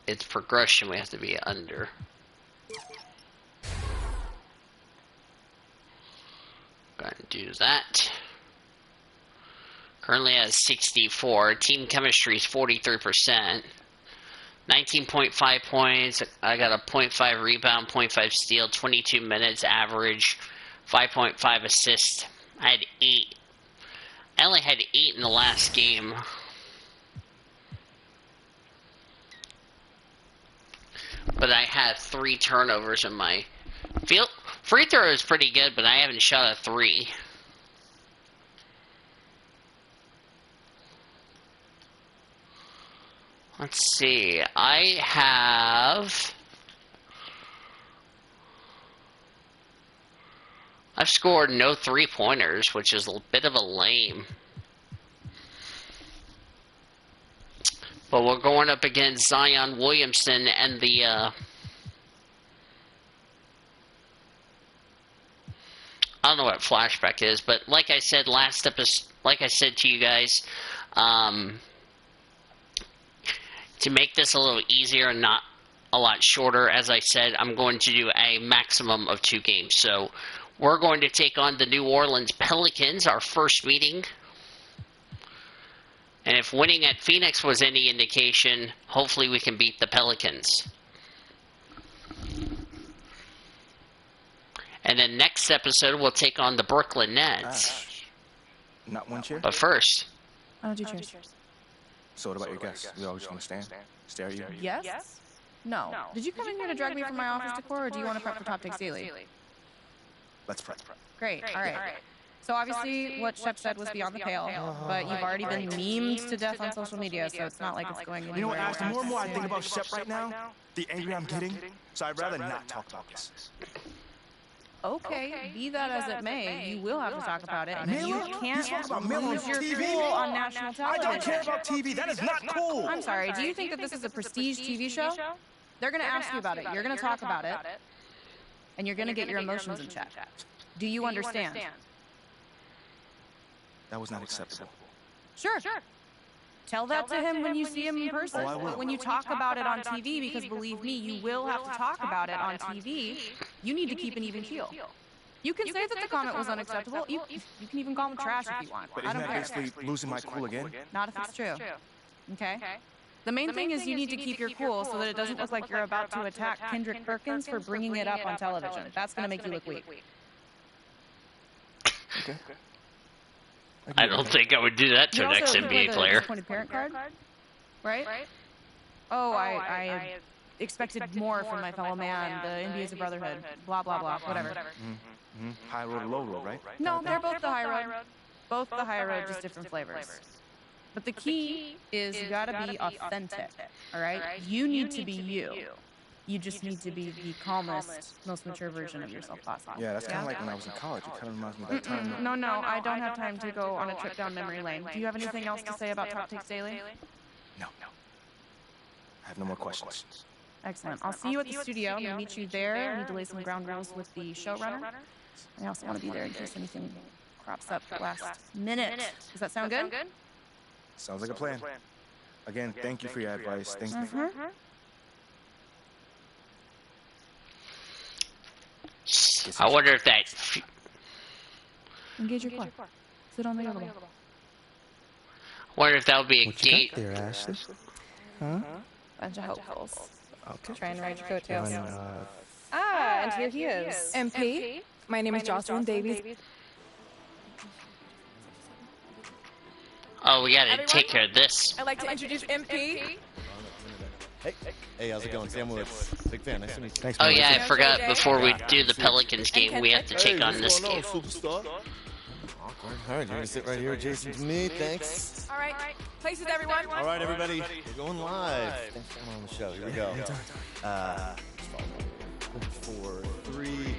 It's progression we have to be under. Go ahead and do that. Currently at 64. Team chemistry is 43%. 19.5 points. I got a 0.5 rebound, 0.5 steal, 22 minutes average, 5.5 assists. I had 8. I only had 8 in the last game. But I had 3 turnovers in my field. Free throw is pretty good, but I haven't shot a 3. Let's see. I've scored no 3-pointers, which is a bit of a lame. But we're going up against Zion Williamson and the I don't know what flashback is, but like I said last episode, like I said to you guys, to make this a little easier and not a lot shorter, as I said, I'm going to do a maximum of 2 games. So we're going to take on the New Orleans Pelicans, our first meeting. And if winning at Phoenix was any indication, hopefully we can beat the Pelicans. And then next episode, we'll take on the Brooklyn Nets. Not one chair? But first... I don't do cheers. So what about your guests? We all just want to stand? Stare at you? Yes? No. Did you come in here to drag me from my office decor, or do you want to prep for Top Takes Daily? Let's prep. Great. All right. So obviously what Shep said was beyond the pale, but you've already been memed to death on social media, so it's not like it's going anywhere. You know what, Ash, the more and more I think about Shep right now, the angrier I'm getting, so I'd rather not talk about this. Okay, be that as it may, you will have to talk about it, and you Miller? can't You talk about Miller lose on your TV? cool on national I television. don't care about TV. That is not cool. I'm sorry, do you think that this is a prestige TV show? They're going to ask you about it. You're going to talk about it. And you're going to get your emotions in check. Do you understand? That was not acceptable. Sure. Tell that to him when you see him in person. Oh, I will. But when you talk about it on TV, because believe me, you will have to talk about it on TV, you need to keep an even keel. You can say that the comment was unacceptable. You can even call him trash if you want. But I isn't don't that care. basically losing my cool again? Not if it's true. Okay? The main thing is you need to keep your cool so that it doesn't look like you're about to attack Kendrick Perkins for bringing it up on television. That's going to make you look weak. Okay. I don't think I would do that to an ex-NBA player. Disappointed parent card, right? Oh, I expected more from my fellow man. The NBA is a brotherhood. Blah, blah, blah. Whatever. High road or low road, right? No, they're both the high road. Both the high road, just different flavors. But the key is you gotta be authentic, all right? You need to be you. You just need to be the calmest, most mature version of yourself possible. Yeah, that's kind of like when I was in college. It kind of reminds me of that time. No, I don't have time to go on a trip down memory lane. Do you have anything else to say about Top Takes Daily? No. I have no more questions. Excellent. I'll see you at the studio. I'm gonna meet you there. I need to lay some ground rules with the showrunner. I also want to be there in case anything crops up last minute. Does that sound good? Sounds like a plan. Again, thank you for your advice. Thank you. I wonder if that... Engage your core. Sit on the yoga ball. I wonder if that would be a gate... there, Ashley? Huh? Bunch of hopefuls. Okay. Try and ride your coattails. And here he is. MP. My name is Jocelyn Davies. Oh, we gotta take care of this. I'd like to introduce MP. Hey, how's it going? Sam Woods. Big fan. Nice to meet you. Thanks, Oh man. yeah, I forgot, before we do the Pelicans game, we have to take on this game. All right, you're going to sit right here adjacent to me. Thanks. All right. Places, everyone. All right, everybody. We're going live. Thanks for coming on the show. Here we go. 4, 3.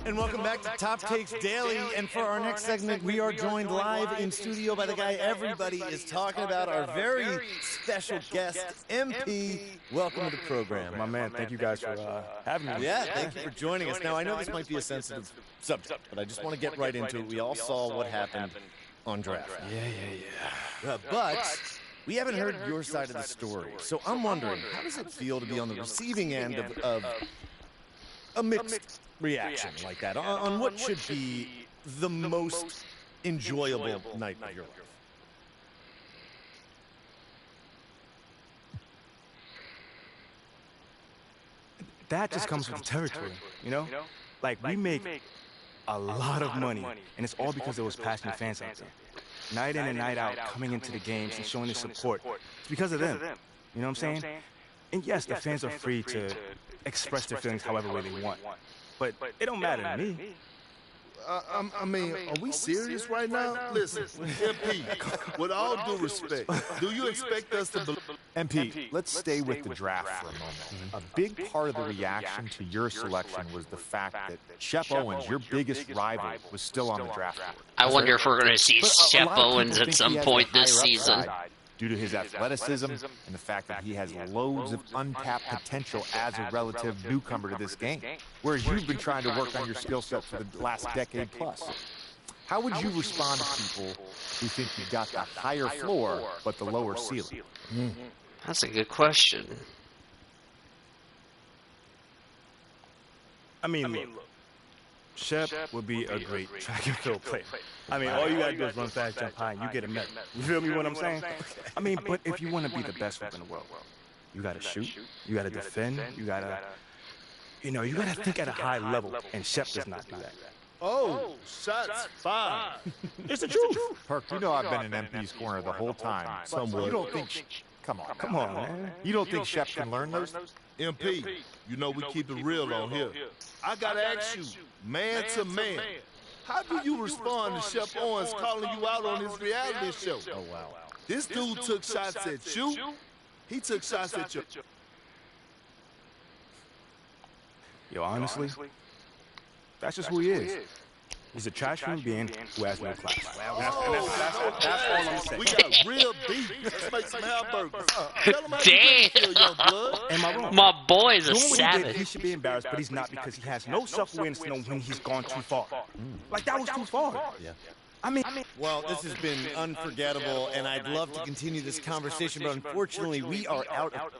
And welcome back to Top Takes Daily. And for our next segment, we are joined live in studio by the guy everybody is talking about, our very special guest, MP. Welcome to the program. My man, thank you guys for having me. Yeah, thank you for joining us. Now, I know this might be a sensitive subject, but I just want to get right into it. We all saw what happened on draft. Yeah. But we haven't heard your side of the story. So I'm wondering, how does it feel to be on the receiving end of a mixed reaction like that on what should be the most enjoyable night of your life? That just comes with the territory, you know? Like, we make a lot of money, and it's all because there was passionate fans out there. Night in and night out, coming into the games and showing their support. It's because of them. You know what I'm saying? And yes, the fans are free to express their feelings however way they want. But it don't matter to me. I mean, are we serious right now? Listen, MP, with all due respect, do you expect us to believe? MP, let's stay with the draft for a moment. A big part of the reaction to your selection was the fact that Shep Owens, your biggest rival, was still on the draft board. I wonder if we're going to see Shep Owens at some point this season. Due to his athleticism and the fact that he has loads of untapped potential as a relative newcomer to this game, whereas you've been trying to work on your skill set for the last decade plus. How would you respond to people who think you've got the higher floor but the lower ceiling? That's a good question. I mean, look, Shep would be a great track and field player. I mean, all you gotta do is run fast, jump high, and you get a medal. You feel me what I'm saying? I mean, but if you want to be the best whip in the world, you gotta shoot, you gotta defend, you gotta think at a high level, and Shep does not do that. Oh, shots fired. It's the truth. Perk, you know I've been in MP's corner the whole time. You don't think... Come on, man. You don't think Shep can learn those? MP, you know we keep it real on here. I gotta ask you, man to man, how do you respond to Shep Owens calling you out on his reality show? Oh, wow. This dude took shots at you. He took shots at you. Yo, honestly, that's just who he is. He's a trash human being who has no class. That's all I'm saying. We got real beef. Let's make some hamburgers. Tell him how you Damn. feel, young blood. Am I wrong? My boy is a Doing what he did, savage. he should be embarrassed, but he's not because he has no self-awareness to know when he's gone too far. Like, that was too far. Yeah. I mean, Well, this has been unforgettable, and I'd love to continue this conversation, but unfortunately, we are out of...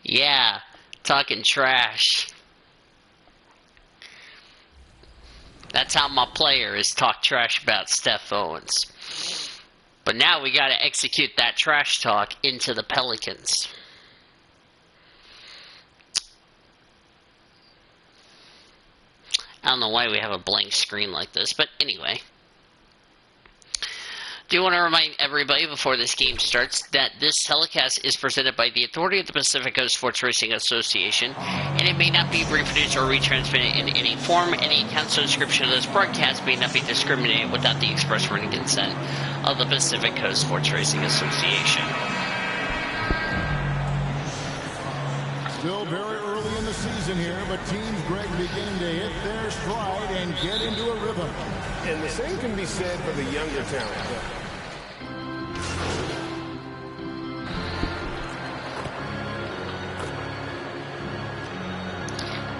Yeah, talking trash. That's how my player is talk trash about Steph Owens. But now we gotta execute that trash talk into the Pelicans. I don't know why we have a blank screen like this, but anyway. Do want to remind everybody before this game starts that this telecast is presented by the Authority of the Pacific Coast Sports Racing Association, and it may not be reproduced or retransmitted in any form. Any account subscription of this broadcast may not be discriminated without the express written consent of the Pacific Coast Sports Racing Association. Still very early in the season here, but Team Greg beginning to hit their stride and get into a rhythm. And the same can be said for the younger talent.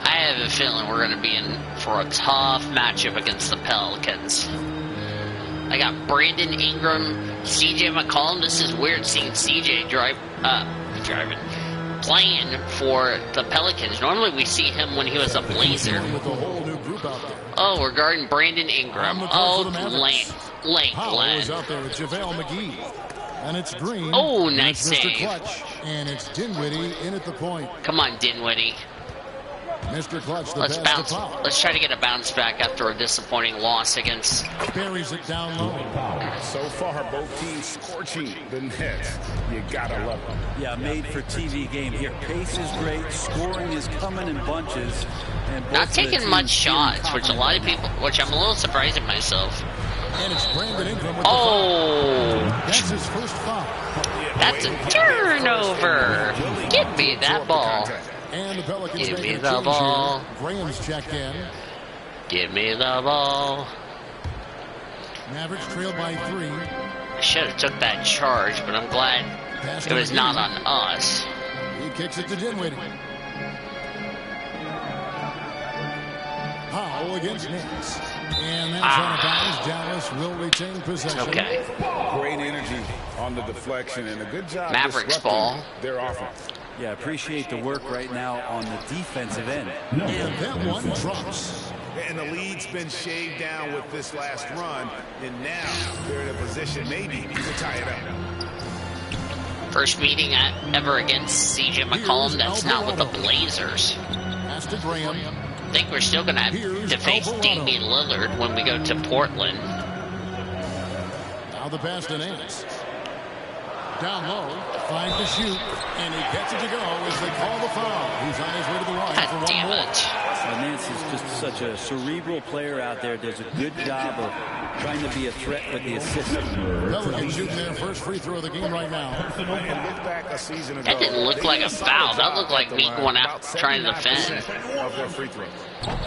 I have a feeling we're going to be in for a tough matchup against the Pelicans. I got Brandon Ingram, CJ McCollum. This is weird seeing CJ playing for the Pelicans. Normally we see him when he was a Blazer. Oh, we're guarding Brandon Ingram. Oh, late Glenn. Out there with JaVale McGee. And it's Green. Oh, nice Mr. save. Clutch. And it's Dinwiddie in at the point. Come on, Dinwiddie. Mr. Clutch, the Let's pass bounce. to Powell. Let's try to get a bounce back after a disappointing loss against. Buries it down low. So far, both teams scorching the Nets. You gotta love them. Yeah, made for TV game here. Pace is great. Scoring is coming in bunches. And both Not of the taking teams much feeling shots, which a lot of people, which I'm a little surprised at myself. And it's Brandon Ingram with Oh, the foul. That's his first foul. That's a turnover. Give me that ball. And the Pelicans Give make me a the change ball. here. Graham's checked in. Give me the ball. Mavericks trail by 3. I should have took that charge, but I'm glad it was not on us. He kicks it to Dinwiddie. Powell against Nets. And that's out of bounds. Dallas will retain possession. Okay. Great energy on the deflection and a good job Mavericks disrupting ball. their offense. Yeah, appreciate the work right now on the defensive end. And that one drops. And the lead's been shaved down with this last run, and now they're in a position maybe to tie it up. First meeting ever against CJ McCollum. That's not with the Blazers. Pass to Graham. I think we're still going to have to face Damian Lillard when we go to Portland. Now the pass to Nance. Down low, finds the shoot, and he gets it to go as they call the foul. He's on his way to the line for one more. Nance is just such a cerebral player out there. Does a good job of trying to be a threat with the assist. Pelicans shooting their first free throw of the game right now. That didn't look like a foul. That looked like me going out trying to defend.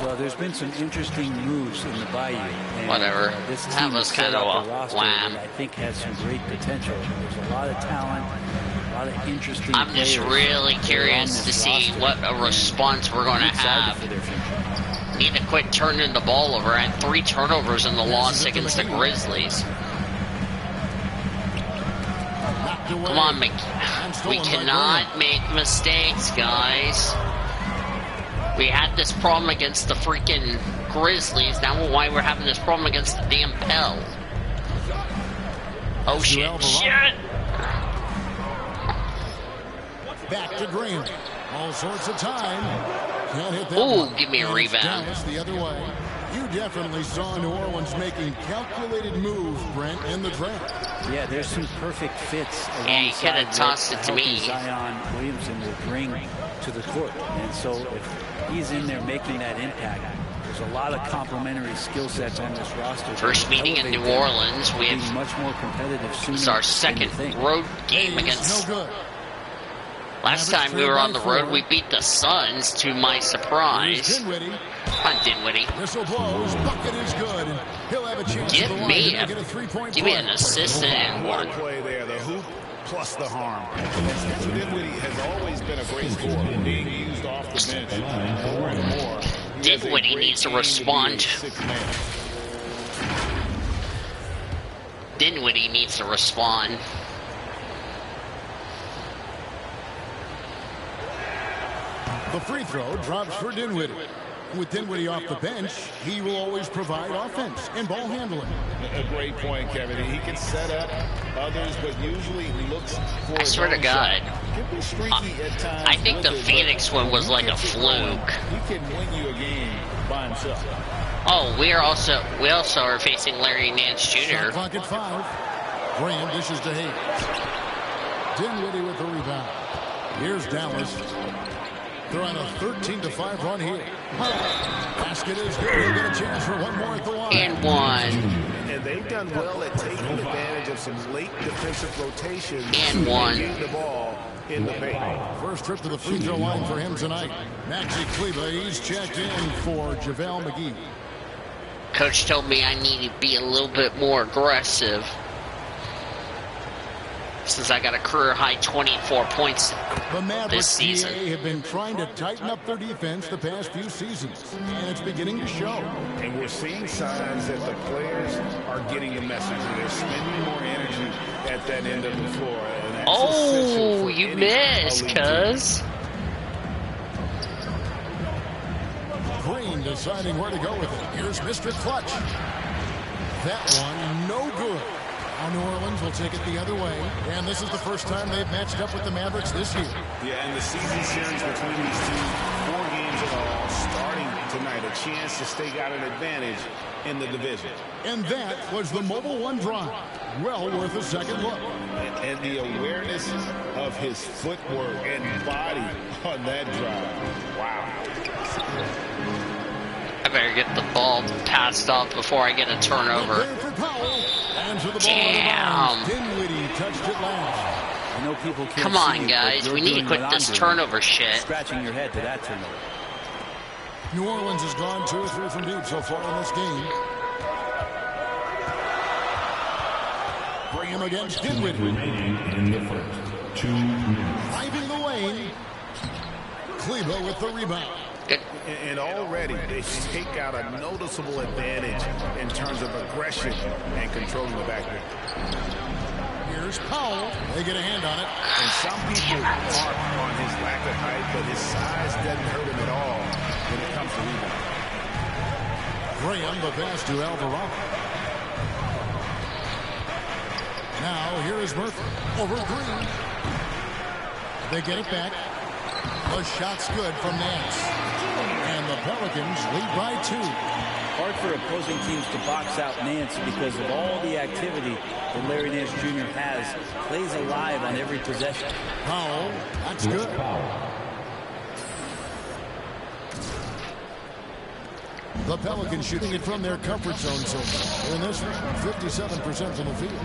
Well, there's been some interesting moves in the Bayou. And, Whatever. This That team was set kind of up a roster wham. that I think has some great potential. There's a lot of talent, a lot of interesting I'm just players really that are on curious this to see roster. what a response we're going to I'm excited have. for their future. Need to quit turning the ball over. I had 3 turnovers in the loss against the Grizzlies. Come on, we cannot make mistakes, guys. We had this problem against the freaking Grizzlies. Now why we're having this problem against the damn Pel. Oh shit, shit! Back to Graham. All sorts of time. Can't hit that Ooh, one. give me a And it's rebound. Dallas the other way. You definitely saw New Orleans making calculated moves, Brent, in the draft. Yeah, there's some perfect fits. Yeah, he alongside coulda tossed what it to a me. healthy Zion Williamson will bring to the court. And so if he's in there making that impact, there's a lot of complementary skill sets on this roster. First meeting in New Orleans. We Being have much more competitive sooner it's our than you second think. road game against No good. Last time we were on the road, we beat the Suns, to my surprise. On Dinwiddie. Whistle blows. Bucket is good. He'll have a chance at the line to make it a 3-point give me an assist and one. Play there, the hoop plus the harm. Dinwiddie has always been a great scorer, being used off the bench more and more. Dinwiddie needs to respond. Dinwiddie needs to respond. The free throw drops for Dinwiddie. With Dinwiddie off the bench, he will always provide offense and ball handling. A great point, Kevin. He can set up others, but usually looks for I swear to God, I think the Phoenix one was like a fluke. He can win you a game by himself. Oh, we also are facing Larry Nance Jr. Shot clock at 5. Graham dishes to Hayes. Dinwiddie with the rebound. Here's Dallas. They're on a 13-5 run here. Basket is good. He'll get a chance for one more at the line. And one. And they've done well at taking advantage of some late defensive rotations. And one. Getting the ball in the paint. First trip to the free throw line for him tonight. Maxi Kleber, he's checked in for JaVale McGee. Coach told me I need to be a little bit more aggressive, since I got a career-high 24 points this season. The Mavericks have been trying to tighten up their defense the past few seasons, and it's beginning to show. And we're seeing signs that the players are getting the message. They're spending more energy at that end of the floor. And that's oh, you missed, cuz. Green deciding where to go with it. Here's Mr. Clutch. That one, no good. Now New Orleans will take it the other way, and this is the first time they've matched up with the Mavericks this year. Yeah, and the season series between these two, 4 games in all, starting tonight, a chance to stake out an advantage in the division. And that was the Mobile One drive. Well worth a second look. And the awareness of his footwork and body on that drive. Wow. I better get the ball passed off before I get a turnover. Damn. Dinwiddie touched it last. I know people can't Come on, see it, guys. but We need to quit this turnover shit. Scratching your head to that turnover. New Orleans has gone 2 or 3 from deep so far in this game. Bring him against Dinwiddie. In the first 2 minutes. Driving the lane. Kleber with the rebound. Good. And already they take out a noticeable advantage in terms of aggression and controlling the backcourt. Here's Powell. They get a hand on it. And some people harp on his lack of height, but his size doesn't hurt him at all when it comes to rebounding. Graham, the pass to Alvarado. Now here is Murphy over Green. They get it back. The shot's good from Nance. And the Pelicans lead by 2. Hard for opposing teams to box out Nance because of all the activity that Larry Nance Jr. has. Plays alive on every possession. Powell, that's good. The Pelicans shooting it from their comfort zone so far. In this one, 57% from the field.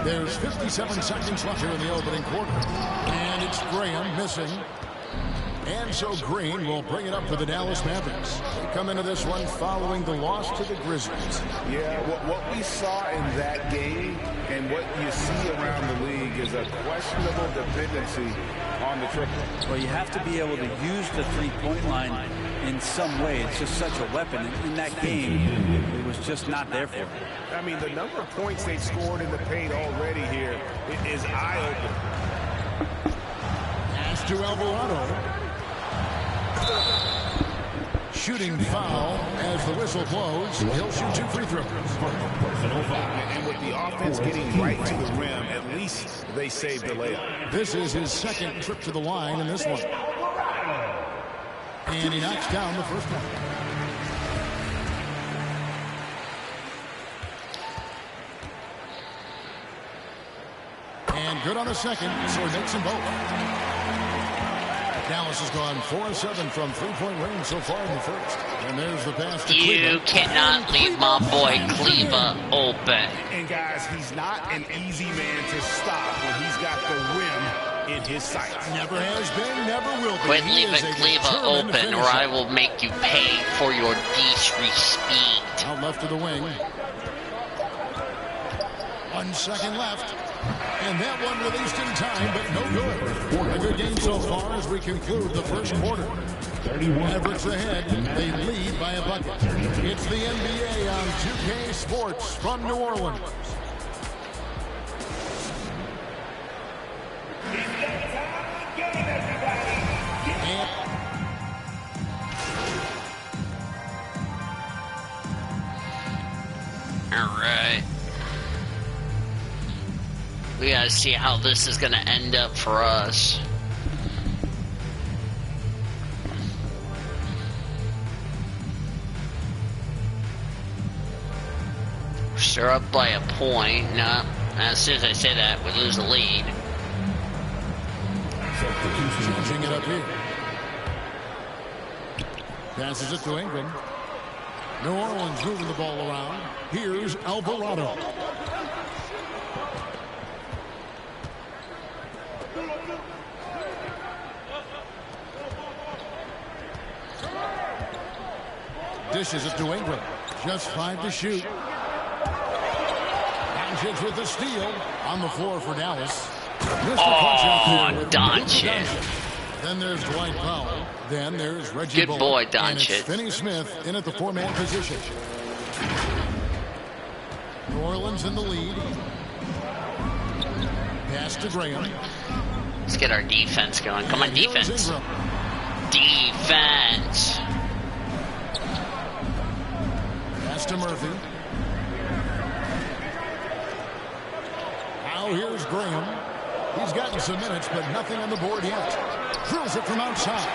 There's 57 seconds left here in the opening quarter. And it's Graham missing. And so Green will bring it up for the Dallas Mavericks. They come into this one following the loss to the Grizzlies. Yeah, what we saw in that game and what you see around the league is a questionable dependency on the triple. Well, you have to be able to use the three-point line in some way. It's just such a weapon. In that game, it was just not there for him. I mean, the number of points they've scored in the paint already here is eye-opening. Pass to Alvarado. Shooting foul as the whistle blows. He'll shoot 2 free throws. And with the offense getting right to the rim, at least they saved the layup. This is his second trip to the line in this one. And he knocks down the first one. And good on the second, so he makes them both. Dallas has gone 4-7 from three-point range so far in the first. And there's the pass to You Kleber. cannot leave my boy Kleber open. And guys, he's not an easy man to stop when he's got the rim in his sights. Never has been, never will be. Quit He leaving is a Kleber determined open, or finisher. I will make you pay for your disrespect. Out left of the wing. 1 second left. And that one released in time, but no good. A good game so far as we conclude the first quarter. Mavericks ahead. They lead by a bucket. It's the NBA on 2K Sports from New Orleans. All right. We gotta see how this is gonna end up for us. We're up by a point. No, as soon as I say that, we lose the lead. Changing it up here. Passes it to Ingram. New Orleans moving the ball around. Here's Alvarado. Dishes it to Ingram. Just 5 to shoot. Doncic with the steal on the floor for Dallas. Oh, Doncic. Then there's Dwight Powell. Then there's Reggie Good Bullock. boy, And it's Doncic. Finney Smith in at the 4-man position. New Orleans in the lead. Pass to Graham. Let's get our defense going. Come on, And here's defense. Ingram. Defense. Pass to Murphy. Now here's Graham. He's gotten some minutes, but nothing on the board yet. Drills it from outside.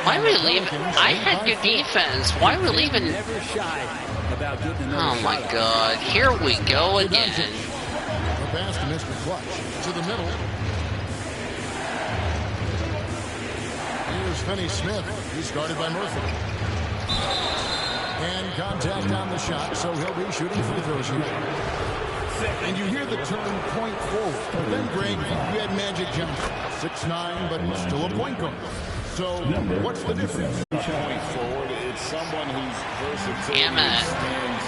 Why are we leaving? I had good defense. Why are we leaving? Never shy about getting another Oh my shot. God! Here we go again. The pass to Mr. Clutch. To the middle. Here's Finney Smith. He's guarded by Murphy. And contact on the shot, so he'll be shooting free throws here. And you hear the term point forward. But then, Greg, you had Magic Johnson. 6'9", but still a point guard. So what's the difference? Point forward, it's someone whose versatility Damn it. extends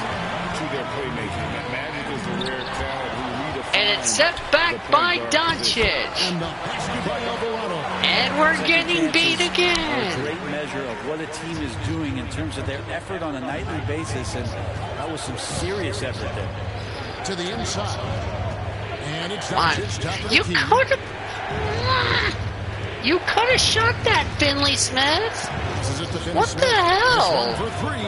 to their playmaking. Magic is the rare talent who redefines. And it's set back by Doncic. And the basket by Alvarado. And we're getting beat A again. great measure of what a team is doing in terms of their effort on a nightly basis, and that was some serious effort there. To the inside. And it's Come on. Doncic, top of the You key. could have shot that, Finley Smith. This is it to Finney What Smith. the hell? This one for 3.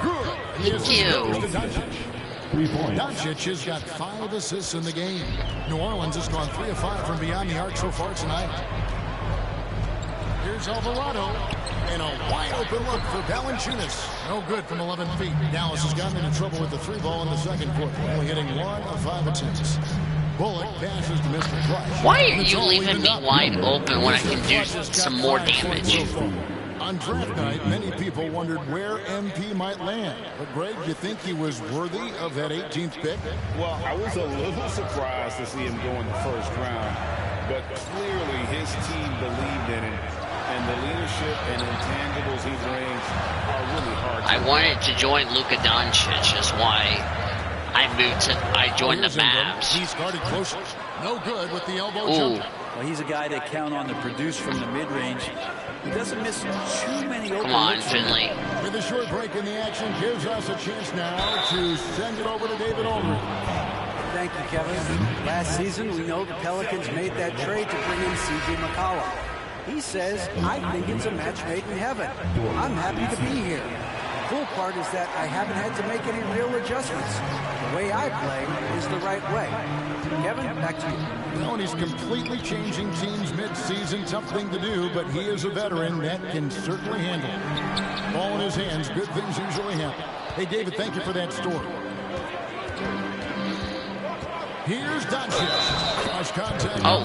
Good. Thank you. Doncic has got 5 assists in the game. New Orleans has gone 3 of 5 from beyond the arc so far tonight. Here's Alvarado. And a wide open look for Valanciunas. No good from 11 feet. Dallas has gotten into trouble with the 3 ball in the second quarter, only hitting 1 of 5 attempts. Bullock passes to Mr. Clutch. Why are And it's you all leaving evened me up. wide open when I can do Clutch has got some more 5 points damage? so far. On draft night, many people wondered where MP might land. But, Greg, do you think he was worthy of that 18th pick? Well, I was a little surprised to see him go in the first round, but clearly his team believed in him, and the leadership and intangibles he brings are really hard to I wanted to join Luka Doncic, is why I joined the Here's Ingram. Mavs. He's guarded closely. No good with the elbow Ooh. jumper. Well, he's a guy to count on to produce from the mid-range. He doesn't miss too many open Come on, looks. Finley. With a short break in the action, gives us a chance now to send it over to David Aldridge. Thank you, Kevin. Last season, we know the Pelicans made that trade to bring in C.J. McCollum. He says, I think it's a match made in heaven. I'm happy to be here. The cool part is that I haven't had to make any real adjustments. The way I play is the right way. Kevin, back to you. Well, and he's completely changing teams mid-season. Tough thing to do, but he is a veteran that can certainly handle it. Ball in his hands, good things usually happen. Hey, David, thank you for that story. Here's Doncic. Oh,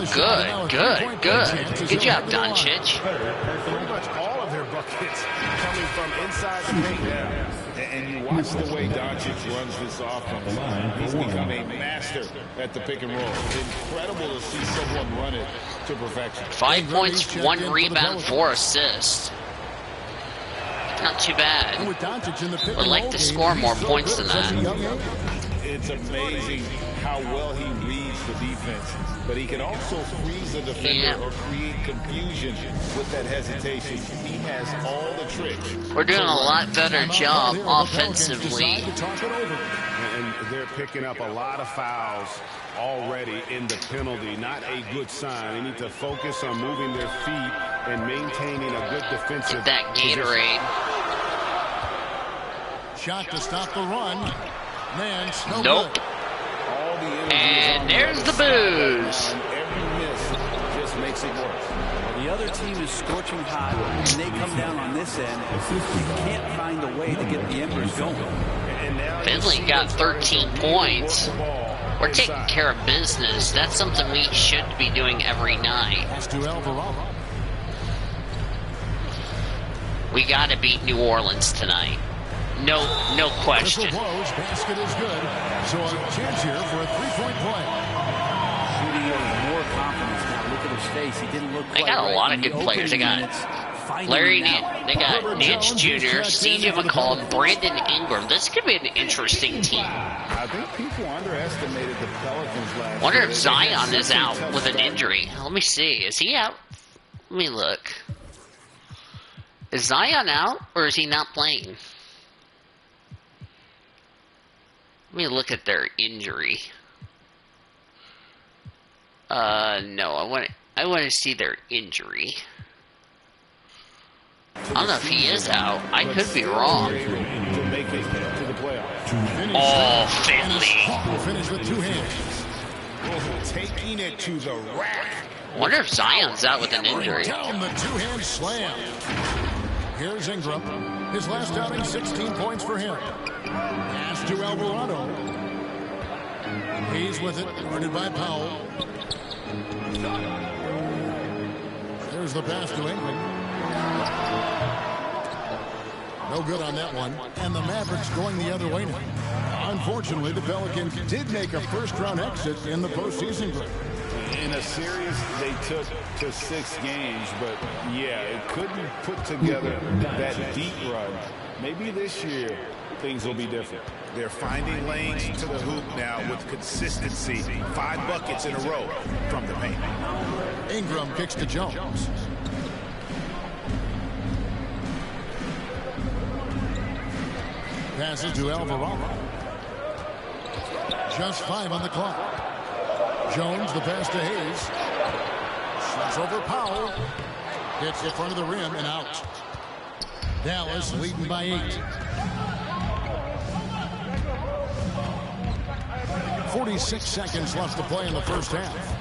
good. Good job, Doncic. Pretty much all of their buckets coming from inside the paint now. And you watch the way Doncic runs this offense. He's become a master at the pick and roll. It's incredible to see someone run it to perfection. 5 points, 1 rebound, 4 assists. Not too bad. Would like to score more points than that. It's amazing how well he reads the defense, but he can also freeze a defender or create confusion with that hesitation. He has all the tricks. We're doing a lot better job offensively. And they're picking up a lot of fouls already in the penalty. Not a good sign. They need to focus on moving their feet and maintaining a good defensive Get that Gatorade. Shot to stop the run. Man, nope. And there's the booze. Every miss just makes it worse. The other team is scorching hot, and they come down on this end. You can't find a way to get the embers going. Finley got 13 points. We're taking care of business. That's something we should be doing every night. We got to beat New Orleans tonight. No question. Basket is good. So a chance here for a three-point play. Shooting with more confidence now. Look at his face. He didn't look. They got a lot of good players. They got Larry Nance. They got Nance Jr., CJ McCollum, Brandon Ingram. This could be an interesting team. I think people underestimated the Pelicans last year. Wonder if Zion is out with an injury. Let me see. Is he out? Let me look. Is Zion out or is he not playing? Let me look at their injury. No, I want to see their injury. I don't know if he is out. I could be wrong. Oh, Finley. Finish with 2 hands. Taking it to the rack. Wonder if Zion's out with an injury. Down the 2-hand slam. Here's Ingram. His last outing, 16 points for him. Pass to Alvarado. He's with it, guarded by Powell. There's the pass to Ingram. No good on that one. And the Mavericks going the other way now. Unfortunately, the Pelicans did make a first-round exit in the postseason break. In a series they took to 6 games, but yeah, it couldn't put together that deep run. Maybe this year things will be different. They're finding lanes to the hoop now with consistency. 5 buckets in a row from the paint. Ingram kicks to Jones. Passes to Alvarado. Just 5 on the clock. Jones, the pass to Hayes. Shots over Powell. Hits in front of the rim and out. Dallas leading by 8. 46 seconds left to play in the first half.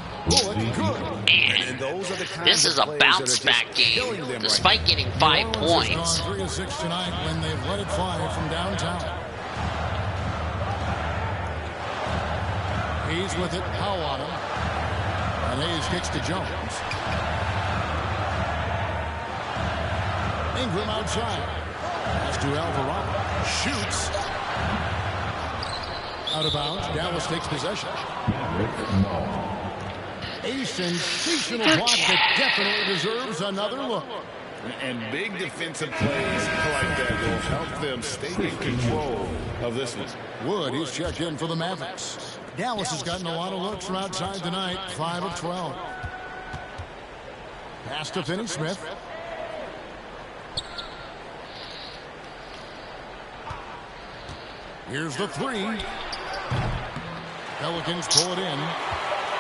And this is a bounce back game, despite getting 5 points. 3 of 6 tonight when they've let it fly from downtown. He's with it, Powell on him. And Hayes kicks to Jones. Ingram outside. Pass to Alvarado. Shoots. Out of bounds. Dallas takes possession. A sensational block that definitely deserves another look. And big defensive plays like that will help them stay in control of this one. Wood, he's checked in for the Mavericks. Dallas has gotten a lot of looks from outside tonight. 5 of 12. Pass to Finney-Smith. Here's the 3. Pelicans pull it in.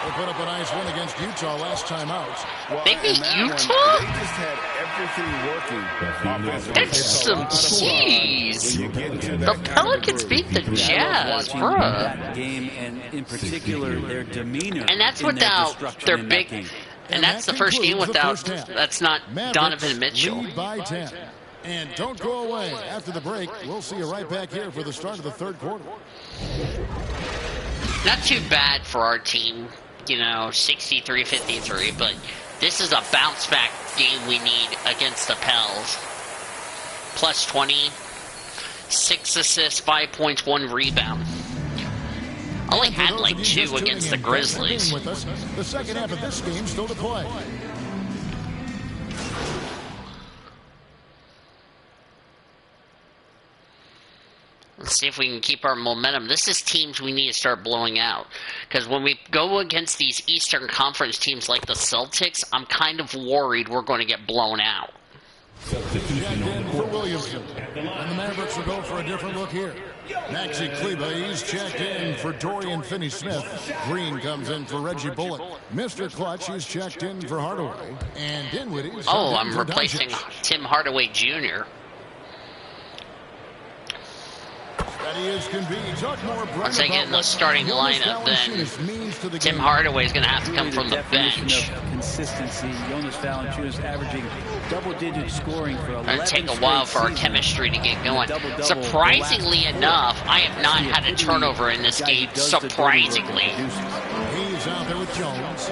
They put up a nice win against Utah last time out. Well, they beat Utah? They just had everything working. That's some cheese. The Pelicans beat the Jazz, bruh. That game and in particular their demeanor. And that's without their big. And that's the first game without. That's not Donovan Mitchell. Lead by 10. And don't go away. After the break, we'll see you right back here for the start of the third quarter. Not too bad for our team, 63-53, but this is a bounce back game we need against the Pels. Plus 20, 6 assists, 5 points, 1 rebound. Only had like 2 against the Grizzlies. The second half of this game still to play. Let's see if we can keep our momentum. This is teams we need to start blowing out. Because when we go against these Eastern Conference teams like the Celtics, I'm kind of worried we're going to get blown out. Checked in for Williamson. And the Mavericks will go for a different look here. Maxi Kleber, he's checked in for Dorian Finney-Smith. Green comes in for Reggie Bullock. Mr. Clutch, he's checked in for Hardaway. And Dinwiddie. Oh, I'm replacing Tim Hardaway Jr. Once I get in the starting lineup, then Tim Hardaway is going to have to come from the bench. Consistency. Jonas Valanciunas averaging double-digit scoring for 11 It'll take a while for our chemistry to get going. Surprisingly enough, I have not had a turnover in this game. Surprisingly. He's out there with Jones.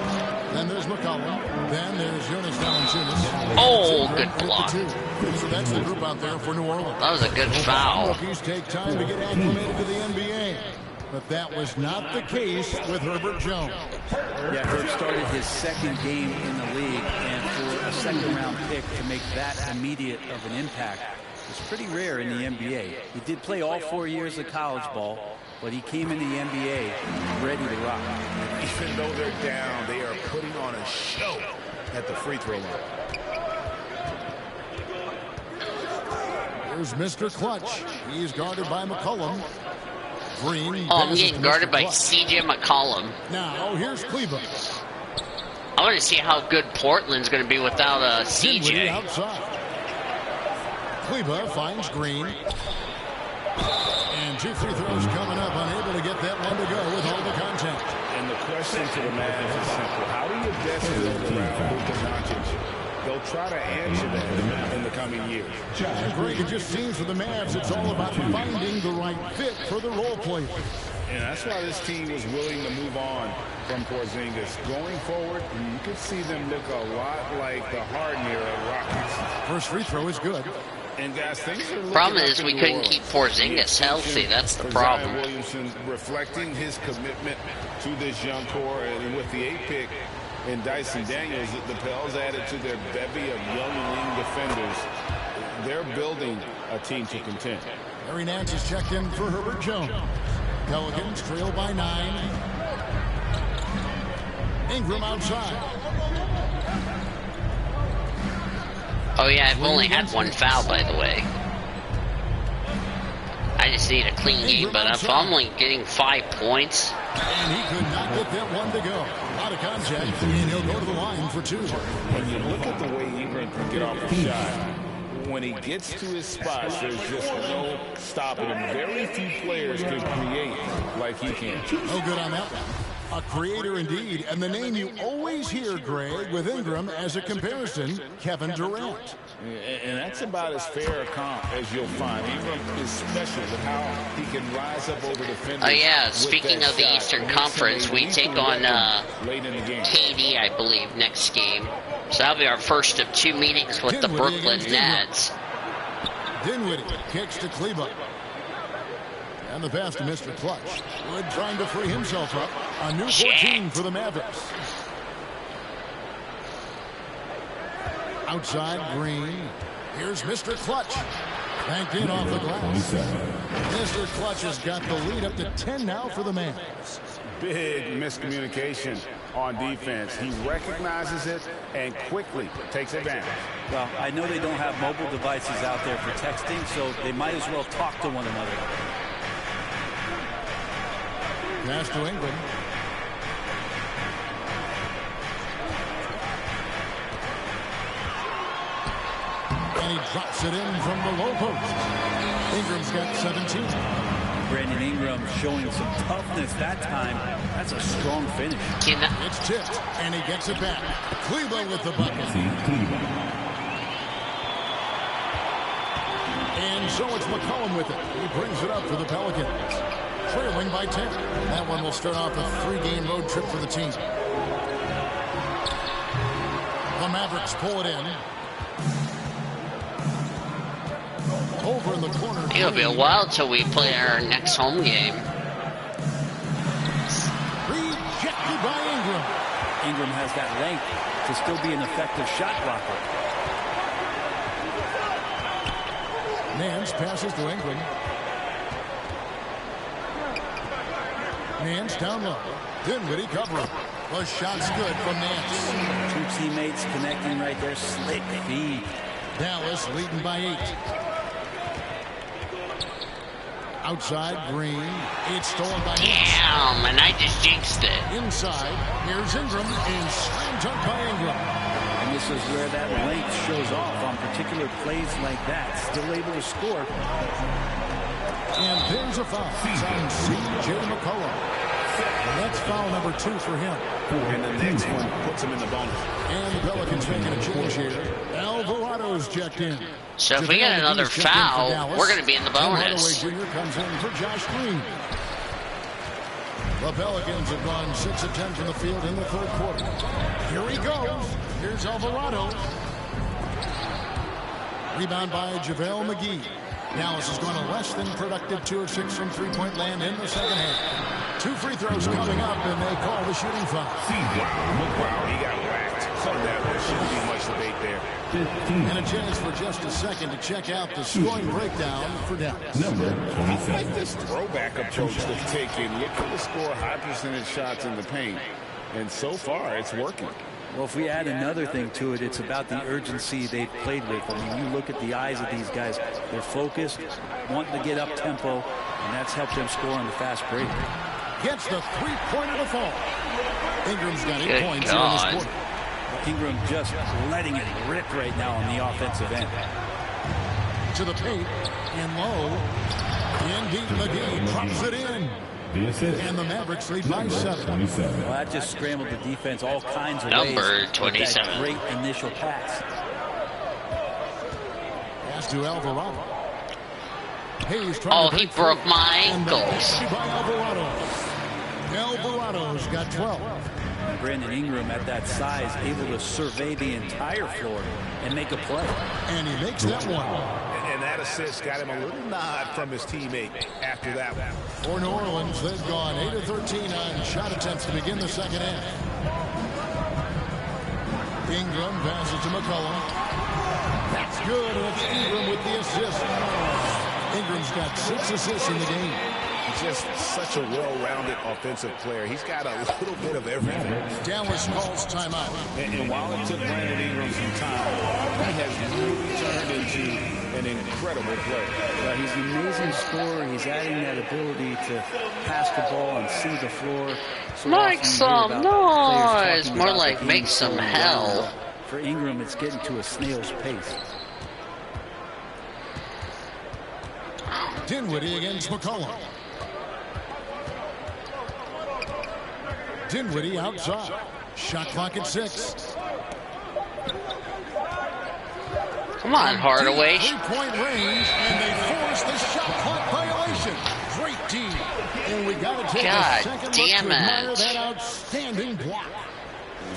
Then there's McCollum. Then there's Jonas Valanciunas. Oh, good block. So that's the group out there for New Orleans. That was a good foul. Rookies take time to get acclimated to the NBA. But that was not the case with Herbert Jones. Yeah, Herb started his second game in the league, and for a second-round pick to make that immediate of an impact is pretty rare in the NBA. He did play all 4 years of college ball, but he came in the NBA ready to rock. Even though they're down, they are putting on a show at the free throw line. Here's Mr. Clutch. He's guarded by McCollum. Green. Oh, I'm getting guarded by C.J. McCollum. Now, here's Kleber. I want to see how good Portland's going to be without C.J. outside. Kleber finds Green. And 2 free throws coming up, unable to get that one to go with all the contact. And the question to the Mavs is simple. How do you best build around Luka Doncic? They'll try to answer that in the coming years. Greg, it just seems for the Mavs, it's all about finding the right fit for the role players. And that's why this team was willing to move on from Porzingis. Going forward, you could see them look a lot like the Harden era Rockets. First free throw is good. And guys, things are looking problem is we couldn't keep Porzingis healthy. That's the problem. Zion Williamson reflecting his commitment to this young core, and with the 8th pick and Dyson Daniels, the Pels added to their bevy of young wing defenders. They're building a team to contend. Larry Nance is checked in for Herbert Jones. Pelicans trail by 9. Ingram outside. Oh yeah, I've only had 1 foul, by the way. I just need a clean game, but if I'm only getting 5 points. And he could not get that one to go. Out of contact, and he'll go to the line for 2. When you look at the way Ingram can get off the shot, when he gets to his spots, there's just no stopping him. Very few players can create like he can. No good on that one. A creator indeed, and the name you always hear, Greg, with Ingram as a comparison, Kevin Durant. And that's about as fair a comp as you'll find. Ingram is special with how he can rise up over defenders. Oh yeah, speaking of the Eastern Conference, we take on KD, I believe, next game. So that'll be our first of 2 meetings with the Brooklyn Nets. Dinwiddie kicks to Kleber. And the pass to Mr. Clutch. Wood trying to free himself up. A new 14 for the Mavericks. Outside Green. Here's Mr. Clutch. Banked in off the glass. Mr. Clutch has got the lead up to 10 now for the Mavs. Big miscommunication on defense. He recognizes it and quickly takes advantage. Well, I know they don't have mobile devices out there for texting, so they might as well talk to one another. Pass to Ingram. And he drops it in from the low post. Ingram's got 17. Brandon Ingram showing some toughness that time. That's a strong finish. It's tipped, and he gets it back. Kleber with the bucket. And so it's McCollum with it. He brings it up for the Pelicans. trailing by 10. That one will start off a 3-game road trip for the team. The Mavericks pull it in. Over in the corner. It'll be a while till we play our next home game. Rejected by Ingram. Ingram has that length to still be an effective shot blocker. Nance passes to Ingram. Nance down low. Dinwiddie covering. The shot's good from Nance. Two teammates connecting right there. Slick feed. Dallas leading by 8. Outside, Green. It's stolen by Nance. Damn, and I just jinxed it. Inside, here's Ingram, and slam dunk by Ingram. And this is where that length shows off on particular plays like that. Still able to score. And there's a foul. It's on C.J. McCollum. And that's foul number 2 for him. And the next one puts him in the bonus. And the Pelicans making a change here. Alvarado's checked in. So if we get another foul, we're going to be in the bonus. Hardaway Jr. comes in for Josh Green. The Pelicans have gone 6 of 10 from the field in the third quarter. Here he goes. Here's Alvarado. Rebound by JaVale McGee. Dallas has gone a less than productive 2 of 6 from three-point land in the second half. 2 free throws coming up, and they call the shooting foul. Wow, he got whacked. So that one shouldn't be much debate there. And a chance for just a second to check out the scoring breakdown for Dallas. I like this throwback approach they've taken. Look at the score, high percentage shots in the paint. And so far, it's working. Well, if we add another thing to it, it's about the urgency they've played with. I mean, you look at the eyes of these guys. They're focused, wanting to get up tempo, and that's helped them score on the fast break. Gets the three-pointer to fall. Ingram's got 8 points here in this quarter. Ingram just letting it rip right now on the offensive end. To the paint, and low. In deep, McGee drops it in. And the Mavericks lead by 7. Well, that just scrambled the defense all kinds of ways. Number 27. That great initial pass. Pass to Alvarado. Hayes he broke my ankles. Alvarado's got 12. And Brandon Ingram at that size able to survey the entire floor and make a play. And he makes that one. And that assist got him a little nod from his teammate after that one. For New Orleans, they've gone 8 of 13 on shot attempts to begin the second half. Ingram passes to McCollum. That's good, and it's Ingram with the assist. Ingram's got 6 assists in the game. He's just such a well-rounded offensive player. He's got a little bit of everything. Dallas calls timeout. And while it took Brandon Ingram some time, he has really turned into an incredible player. He's an amazing scorer. He's adding that ability to pass the ball and see the floor. So make some noise. More like make some hell. For Ingram, it's getting to a snail's pace. Dinwiddie against McCollum. Dinwiddie outside. Shot clock at 6. Come on, Hardaway. 3-point range, and they force the shot clock violation. Great team. And we got to take a second look to admire that outstanding block.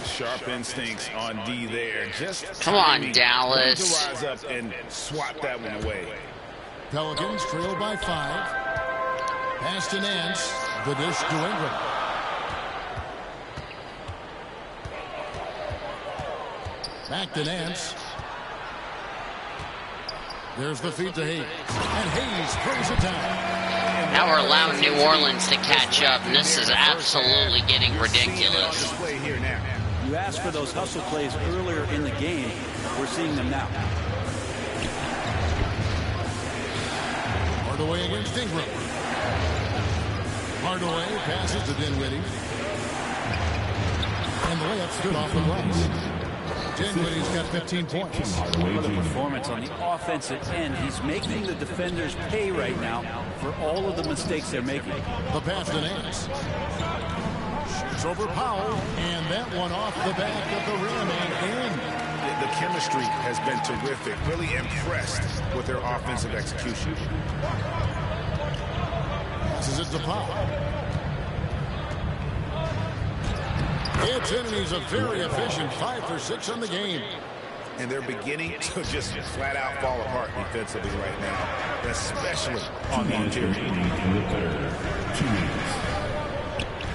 Sharp instincts on D there. Just come on, Dallas. To rise up and swat that one away. Pelicans trail by 5. Pass to Nance. The dish to Ingram. Back to Nance. There's the feed to Hayes. And Hayes throws it down. Now we're allowing New Orleans to catch up, and this is absolutely getting ridiculous. You asked for those hustle plays earlier in the game. We're seeing them now. Hardaway against Ingram. Hardaway passes to Dinwiddie. And the layup stood off the glass. Dinwiddie's got 15 points. What a performance on the offensive end. He's making the defenders pay right now for all of the mistakes they're making. The pass to Nance. Shoots over Powell, and that one off the back of the rim and in. The chemistry has been terrific. Really impressed with their offensive execution. bounces it to Pop. It's in, and he's a very efficient 5 for 6 on the game. And they're beginning to just flat out fall apart defensively right now, especially on the interior.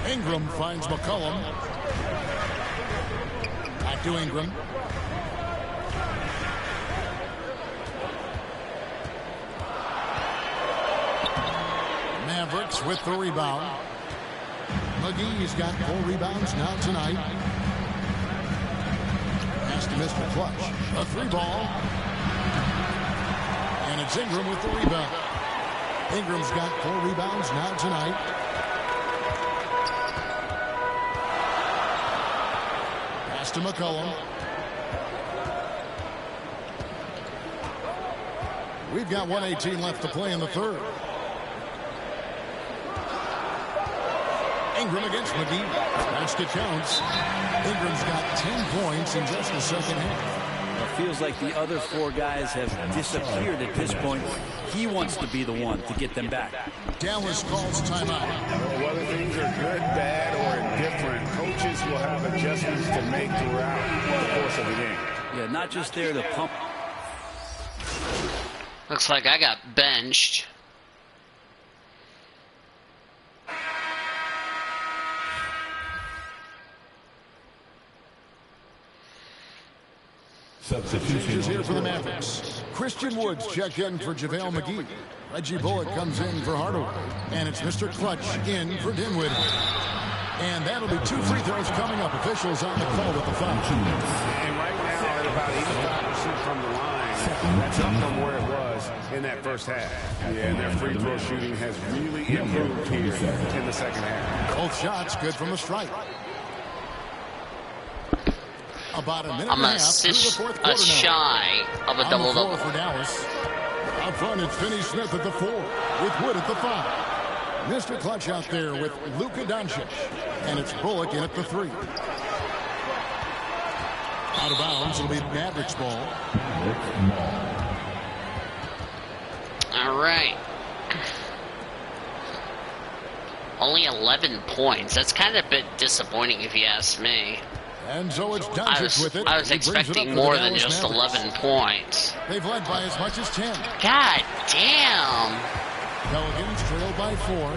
Ingram finds McCollum. Back to Ingram. Mavericks with the rebound. McGee's got 4 rebounds now tonight. Pass to Mr. Clutch. A 3 ball. And it's Ingram with the rebound. Ingram's got 4 rebounds now tonight. Pass to McCollum. We've got 1:18 left to play in the third. Ingram against McGee. Basket counts. Ingram's got 10 points in just the second half. It feels like the other 4 guys have disappeared at this point. He wants to be the one to get them back. Dallas calls timeout. Whether things are good, bad, or indifferent, coaches will have adjustments to make throughout the course of the game. Yeah, not just there to pump. Looks like I got benched. Changes here for the Mavericks. Christian Woods checked in for JaVale McGee. Reggie Bullock comes in for Hardaway. And it's Mr. Clutch in for Dinwiddie. And that'll be 2 free throws coming up. Officials on the call with the foul. And right now at about 85% from the line. That's up from where it was in that first half. Yeah, and their free throw shooting has really improved here in the second half. Both shots good from the stripe. About a minute I'm and a half through the fourth quarter shy of a double-double. For Dallas. Up front, it's Finney Smith at the 4 with Wood at the 5. Mr. Clutch out there with Luka Doncic. And it's Bullock in at the 3. Out of bounds, it'll be Mavericks ball. All right. Only 11 points. That's kind of a bit disappointing if you ask me. And so it's Doncic with it. I was expecting more than just 11 points. They've led by as much as 10. God damn. Pelicans trail by 4.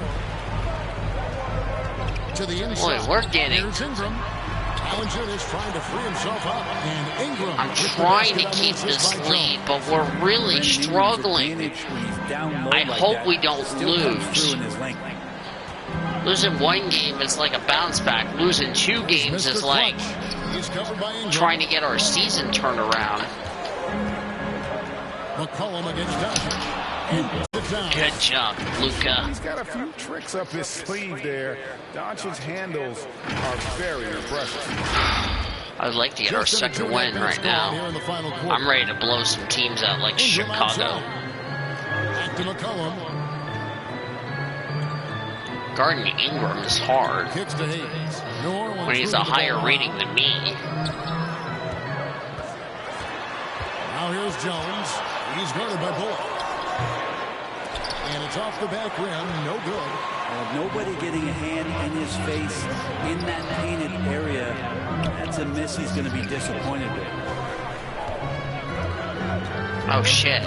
To the inside. Boy, we're getting. Here's Ingram. Allen is trying to free himself up. And Ingram. I'm trying to keep this lead, but we're really struggling. I hope we don't lose. Losing 1 game is like a bounce back. Losing 2 games is like trying to get our season turned around. McCollum against Doncic. Good job, Luka. He's got a few tricks up his sleeve there. Doncic's handles are very impressive. I would like to get our second win right now. I'm ready to blow some teams out like Chicago. Back to McCollum. Guarding Ingram is hard when he's a higher rating than me. Now here's Jones. He's guarded by Bullock. And it's off the back rim. No good. Nobody getting a hand in his face in that painted area. That's a miss he's going to be disappointed with. Oh, shit.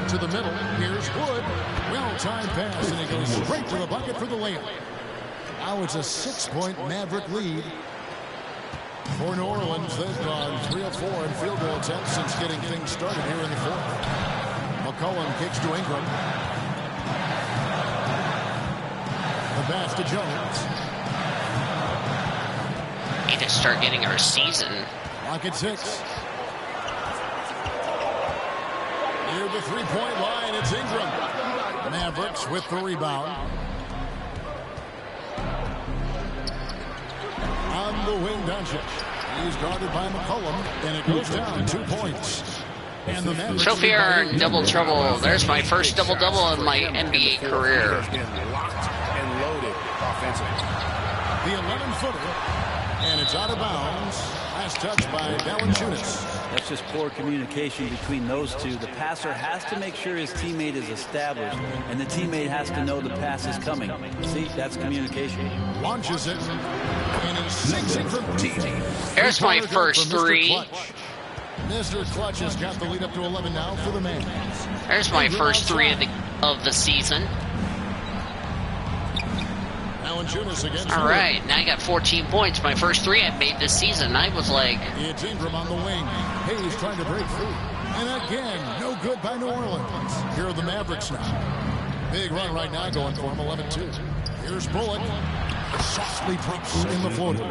To the middle. Here's Wood. Well-timed pass, and it goes straight to the bucket for the layup. Now it's a 6-point Maverick lead. For New Orleans, they've gone 3 of 4 in field goal attempts since getting things started here in the fourth. McCollum kicks to Ingram. The pass to Jones. Need to start getting our season. Clock at 6. Near the 3-point line, it's Ingram. Mavericks with the rebound. On the wing, Doncic. He's guarded by McCollum, and it goes down 2 points. And the Mavericks Trophy earned, double trouble. There's my first double-double in my NBA career. And loaded offensively. The 11th footer. And it's out of bounds. Last touch by Valanciunas. That's just poor communication between those two. The passer has to make sure his teammate is established, and the teammate has to know the pass is coming. See, that's communication. Launches it, and he sinks it from deep. There's my first three. Mr. Clutch has got the lead up to 11 now for the man. There's my first three of the season. All right, now I got 14 points. My first three I made this season. I was like... It's Ingram on the wing. Hayes trying to break through. And again, no good by New Orleans. Here are the Mavericks now. Big run right now going for him, 11-2. Here's Bullock. Softly drops in the floater.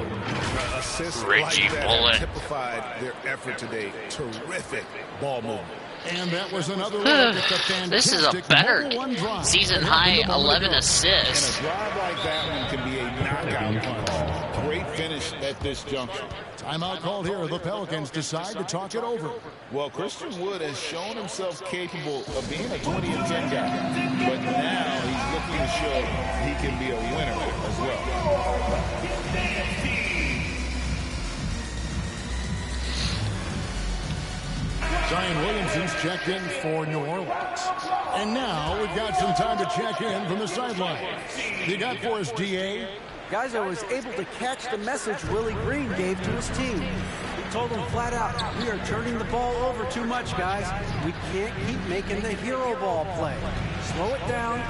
Assists Reggie like that Bullock typified their effort today. Terrific ball movement. And that was another look at the fantastic this is a better season high 11 assists. And a drive like that one can be a knockout punch. Great finish at this juncture. Timeout called here. The Pelicans decide to talk it over. Well, Christian Wood has shown himself capable of being a 20-10 guy, but now he's looking to show he can be a winner as well. Zion Williamson's checked in for New Orleans. And now we've got some time to check in from the sidelines. You got for us, D.A.? Guys, I was able to catch the message Willie Green gave to his team. He told them flat out, we are turning the ball over too much, guys. We can't keep making the hero ball play. Slow it down,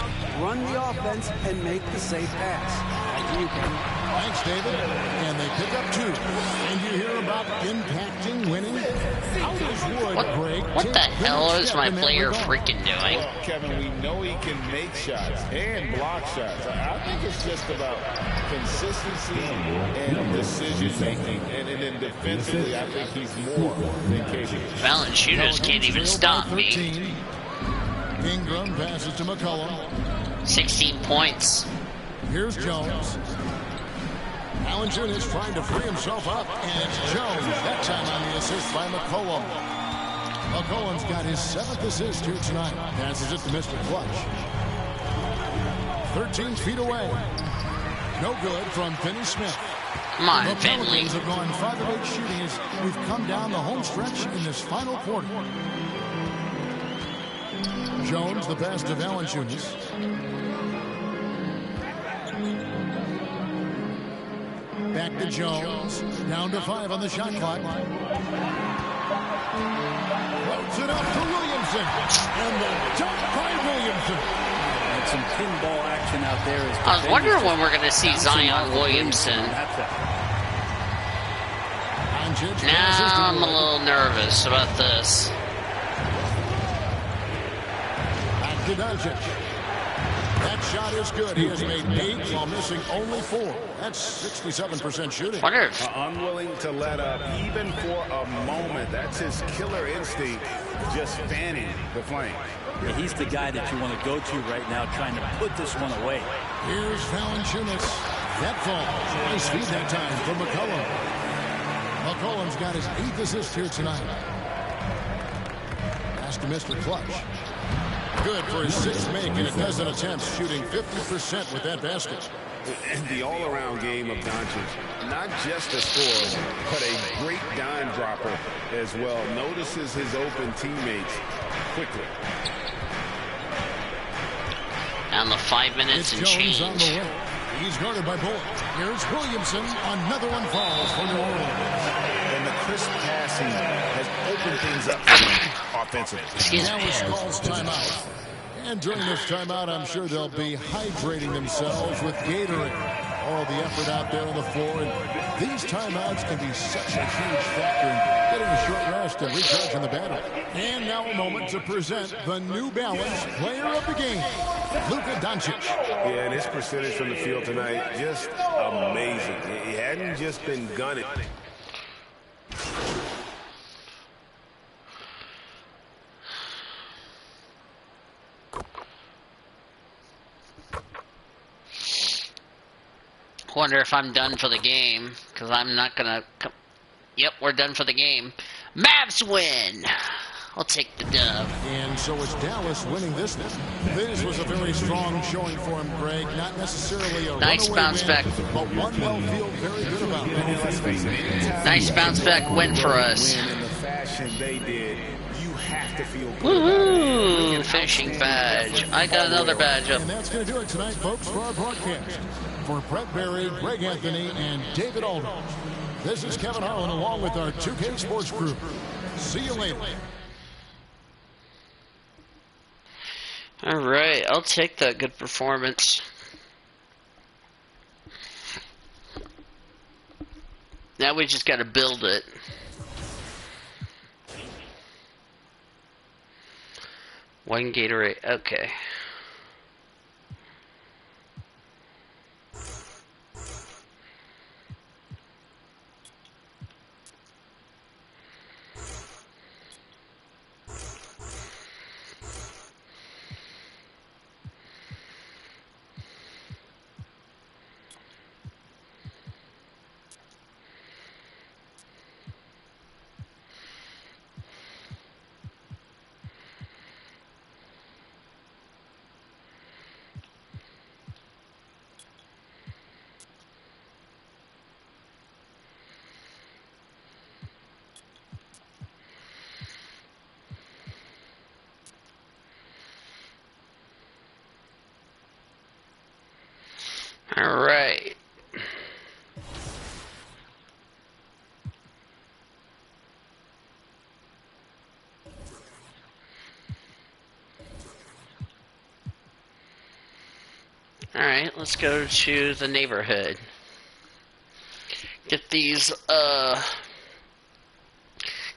run the offense, and make the safe pass. Back to you, Kevin. Thanks, David. And they pick up 2. And you hear about impacting winning? How does Wood break? What the hell is my player freaking doing? Well, Kevin, we know he can make shots and block shots. I think it's just about consistency and decision-making. And then defensively, I think he's more than capable. Valanciunas can't even stop me. Ingram passes to McCollum. 16 points. Here's Jones. Valanciunas trying to free himself up, and it's Jones. That time on the assist by McCollum. McCollum's got his 7th assist here tonight. Passes it to Mr. Clutch. 13 feet away. No good from Finney Smith. Come on, the Finley. Pelicans have gone 5 of 8 shooting as we've come down the home stretch in this final quarter. Jones, the pass to Valanciunas. Back to Jones. Down to 5 on the shot clock. Floats it up to Williamson. And the dunk by Williamson. And some pinball action out there. I was wondering when we're going to see Zion Williamson. Now I'm a little nervous about this. Back to Doncic. That shot is good. He has made 8 while missing only 4. That's 67% shooting. Wonder if unwilling to let up even for a moment. That's his killer instinct, just fanning the flame. Yeah, he's the guy that you want to go to right now, trying to put this one away. Here's Valanciunas. That falls. Nice feed that time from McCollum. McCollum's got his 8th assist here tonight. Pass to Mr. Clutch. Good for his 6th make in a dozen attempts, shooting 50% with that basket. And the all-around game of Doncic, not just a scorer, but a great dime dropper as well. Notices his open teammates quickly. And the 5 minutes and change. On the way. He's guarded by Bullock. Here's Williamson. Another one falls for New Orleans. And the crisp passing has opened things up for them offensively. Now he calls timeout. And during this timeout, I'm sure they'll be hydrating themselves with Gatorade. All the effort out there on the floor. And these timeouts can be such a huge factor in getting a short rest and recharging the battery. And now a moment to present the New Balance Player of the Game, Luka Doncic. Yeah, and his percentage from the field tonight, just amazing. He hadn't just been gunning. Wonder if I'm done for the game, because I'm not gonna. Yep, we're done for the game. Mavs win. I'll take the dub. And so it's Dallas winning this one. This was a very strong showing for him, Greg. Not necessarily a nice bounce back. But one they'll feel very good about. Nice bounce back win for us. In the fashion they did, you have to feel good. Woohoo! Finishing badge. I got another badge up. And that's going to do it tonight, folks, for our broadcast. For Brett Berry, Greg Anthony, and David Aldridge, this is Kevin Harlan along with our 2K Sports crew. See you later. All right, I'll take that good performance. Now we just got to build it. One Gatorade, okay. All right. All right, let's go to the neighborhood. Get these, get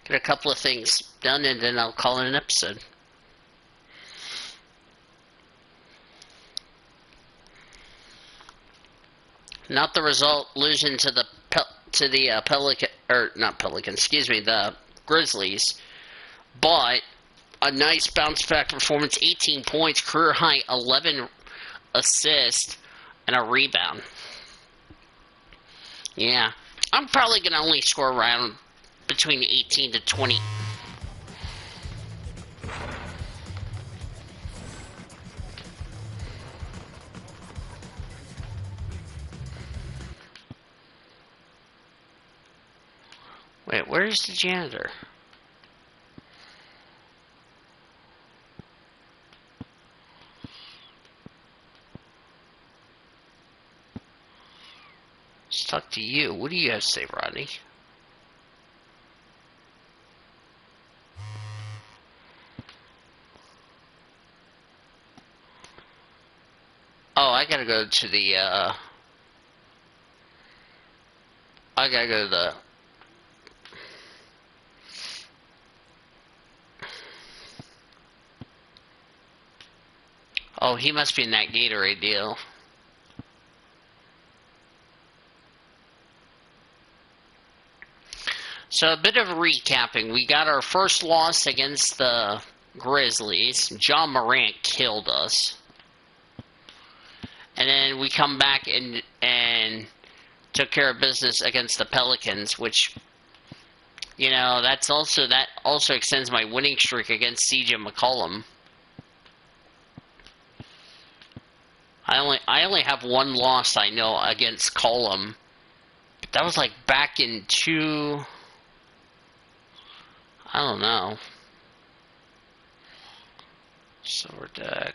a couple of things done, and then I'll call it an episode. Not the result, losing to the Pelican, or not Pelican, excuse me, the Grizzlies, but a nice bounce back performance, 18 points, career high 11 assists, and a rebound. Yeah, I'm probably going to only score around between 18 to 20. Wait, where's the janitor? Let's talk to you. What do you have to say, Rodney? Oh, I gotta go to the, I gotta go to the... Oh, he must be in that Gatorade deal. So a bit of recapping. We got our first loss against the Grizzlies. John Morant killed us. And then we come back and took care of business against the Pelicans, which, you know, that also extends my winning streak against CJ McCollum. I only have one loss, I know, against Colum. But that was like back in I don't know. Silver deck.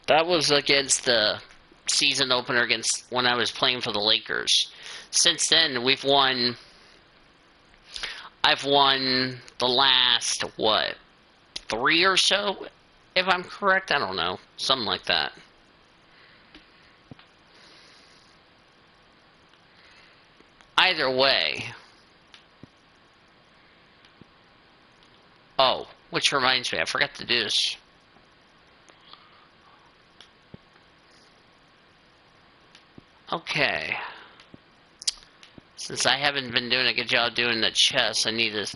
That was against the season opener against when I was playing for the Lakers. Since then, I've won the last, 3 or so? If I'm correct, I don't know. Something like that. Either way. Oh, which reminds me, I forgot to do this. Okay. Since I haven't been doing a good job doing the chess, I need to...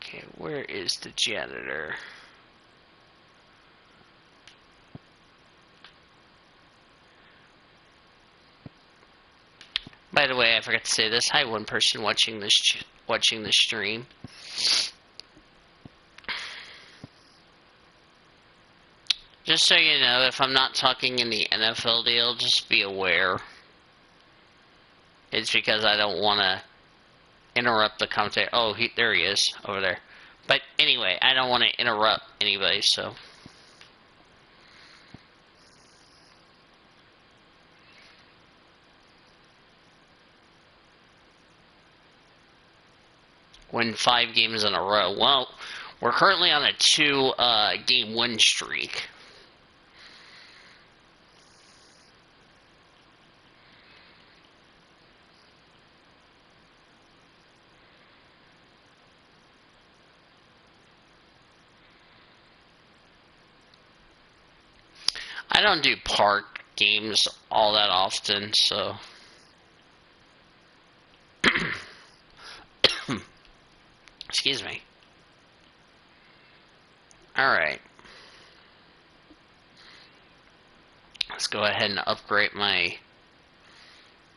Okay, where is the janitor? By the way, I forgot to say this. Hi, one person watching the stream. Just so you know, if I'm not talking in the NFL deal, just be aware. It's because I don't want to interrupt the commentator. Oh, there he is, over there. But anyway, I don't want to interrupt anybody, so... Win 5 games in a row. Well, we're currently on a 2-game win streak. I don't do park games all that often, so... Excuse me. Alright. Let's go ahead and upgrade my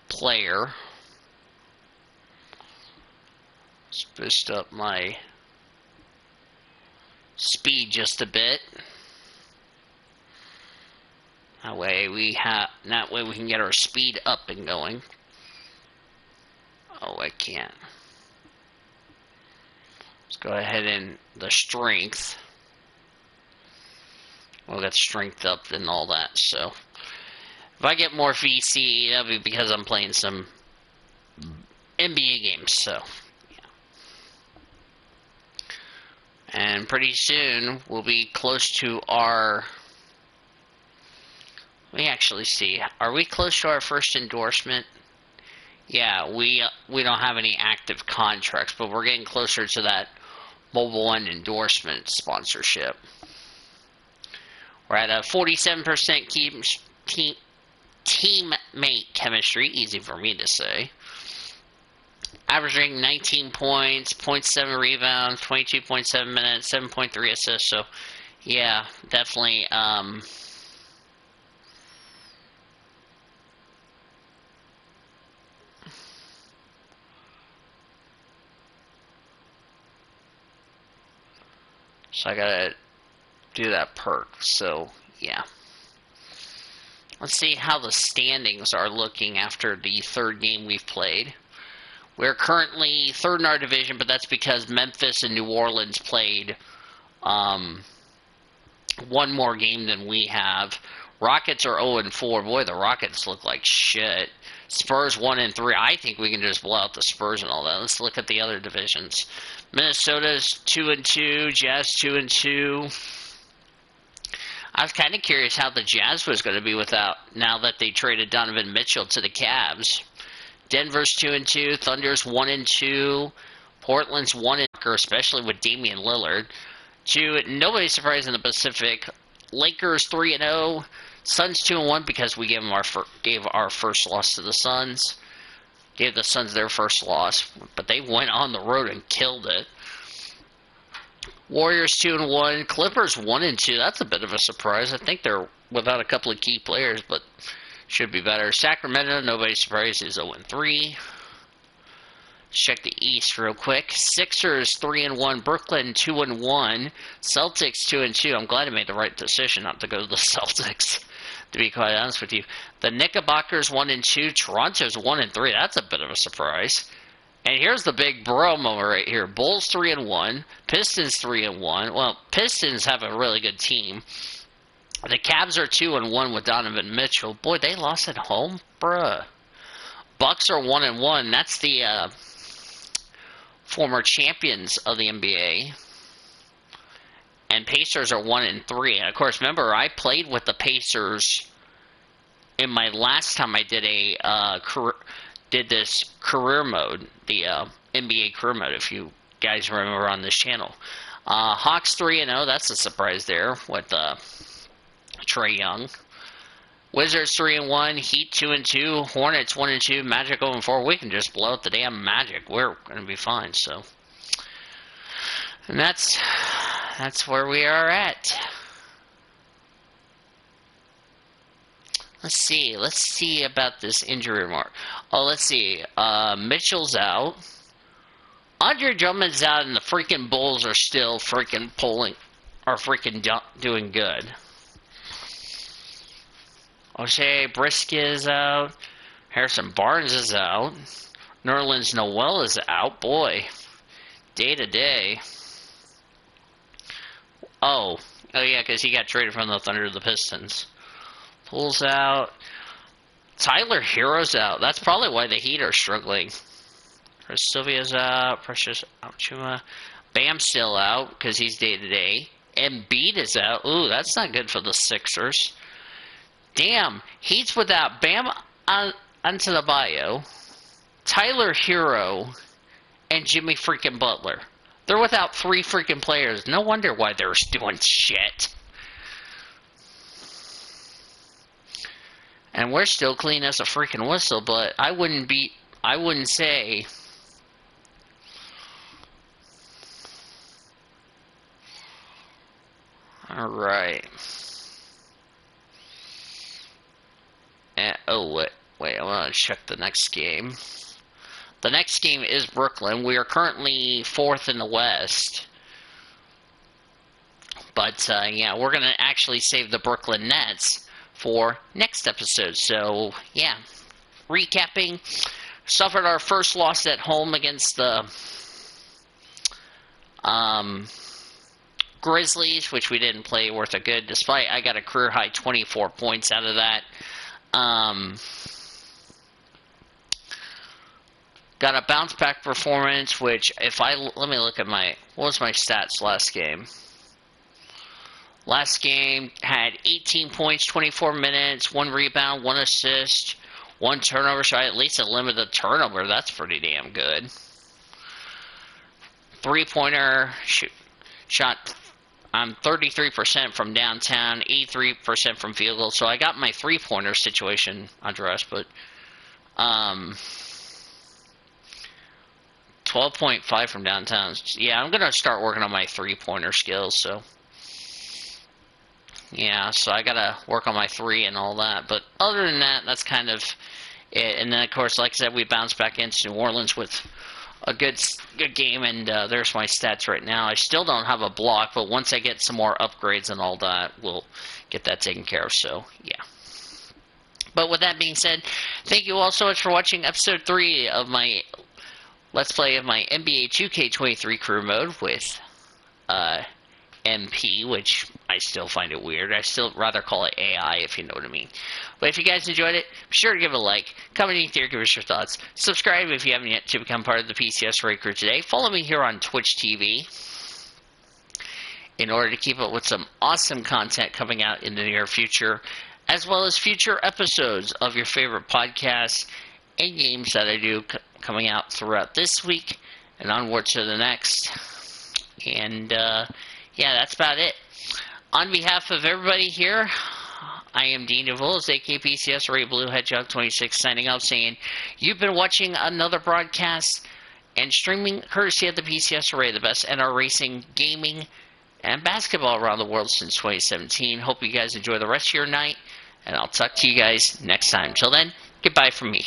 player. Let's boost up my speed just a bit. That way we can get our speed up and going. Oh, I can't. Let's go ahead and the strength. We'll get strength up and all that. So if I get more VC, that'll be because I'm playing some NBA games. So yeah. And pretty soon we'll be close to our. Let me actually see. Are we close to our first endorsement? Yeah, we don't have any active contracts, but we're getting closer to that Mobile One endorsement sponsorship. We're at a 47% teammate chemistry, easy for me to say. Averaging 19 points, 0.7 rebounds, 22.7 minutes, 7.3 assists. So, yeah, definitely. So I gotta do that perk. So, yeah. Let's see how the standings are looking after the 3rd game we've played. We're currently 3rd in our division, but that's because Memphis and New Orleans played one more game than we have. Rockets are 0-4. Boy, the Rockets look like shit. Spurs 1-3. I think we can just blow out the Spurs and all that. Let's look at the other divisions. Minnesota's 2-2. Jazz 2-2. I was kind of curious how the Jazz was going to be without, now that they traded Donovan Mitchell to the Cavs. Denver's 2-2. Thunder's 1-2. Portland's 1-2, especially with Damian Lillard. Nobody's surprised in the Pacific. Lakers 3-0. Suns 2-1 because we gave our first loss to the Suns. Gave the Suns their first loss, but they went on the road and killed it. Warriors 2-1. Clippers 1-2. That's a bit of a surprise. I think they're without a couple of key players, but should be better. Sacramento, nobody's surprised, is 0-3. Check the East real quick. Sixers 3-1. Brooklyn 2-1. Celtics 2-2. I'm glad I made the right decision not to go to the Celtics, to be quite honest with you. The Knickerbockers 1-2. Toronto's 1-3. That's a bit of a surprise. And here's the big bro moment right here. Bulls 3-1. Pistons 3-1. Well, Pistons have a really good team. The Cavs are 2-1 with Donovan Mitchell. Boy, they lost at home, bruh. Bucks are 1-1. That's the former champions of the NBA. And Pacers are 1-3. And of course, remember, I played with the Pacers in my last time I did this career mode, the NBA career mode, if you guys remember on this channel. Hawks 3-0, that's a surprise there with Trae Young. Wizards 3-1, Heat 2-2, Hornets 1-2, Magic 0-4. We can just blow out the damn Magic. We're going to be fine. So, and that's where we are at. Let's see about this injury report. Oh, let's see. Mitchell's out. Andre Drummond's out, and the freaking Bulls are still freaking doing good. O'Shea Brisket is out. Harrison Barnes is out. Nerlens Noel is out. Boy, day to day. Oh yeah, because he got traded from the Thunder to the Pistons. Pulls out. Tyler Hero's out. That's probably why the Heat are struggling. Chris Sylvia's out. Precious Achiuwa. Bam's still out because he's day to day. Embiid is out. Ooh, that's not good for the Sixers. Damn, Heat's without Bam onto the bio, Tyler Hero, and Jimmy freaking Butler. They're without 3 freaking players. No wonder why they're doing shit. And we're still clean as a freaking whistle, but I wouldn't say. Alright. Wait, I want to check the next game. The next game is Brooklyn. We are currently 4th in the West. But, yeah, we're going to actually save the Brooklyn Nets for next episode. So, yeah. Recapping. Suffered our first loss at home against the Grizzlies, which we didn't play worth a good, despite I got a career-high 24 points out of that. Got a bounce-back performance, which let me look at what was my stats last game? Last game had 18 points, 24 minutes, 1 rebound, 1 assist, 1 turnover, so I at least limited the turnover. That's pretty damn good. 3-pointer shot. I'm 33% from downtown, 83% from field goal. So I got my 3-pointer situation addressed, but 12.5 from downtown. Yeah, I'm gonna start working on my 3-pointer skills. So yeah, so I gotta work on my 3 and all that. But other than that, that's kind of it. And then of course, like I said, we bounced back into New Orleans with a good game, and there's my stats right now. I still don't have a block, but once I get some more upgrades and all that, we'll get that taken care of. So yeah. But with that being said, thank you all so much for watching episode 3 of my Let's Play of my NBA 2K23 career mode with MP, which I still find it weird. I still rather call it AI, if you know what I mean. But if you guys enjoyed it, be sure to give it a like, comment here, give us your thoughts, subscribe if you haven't yet to become part of the PCS Array crew today. Follow me here on Twitch TV in order to keep up with some awesome content coming out in the near future, as well as future episodes of your favorite podcasts and games that I do coming out throughout this week and onward to the next. And yeah, that's about it. On behalf of everybody here, I am Dean DeVos, aka PCS Array Blue Hedgehog 26, signing off saying you've been watching another broadcast and streaming courtesy of the PCS Array, the best NR racing, gaming, and basketball around the world since 2017. Hope you guys enjoy the rest of your night, and I'll talk to you guys next time. Till then, goodbye from me.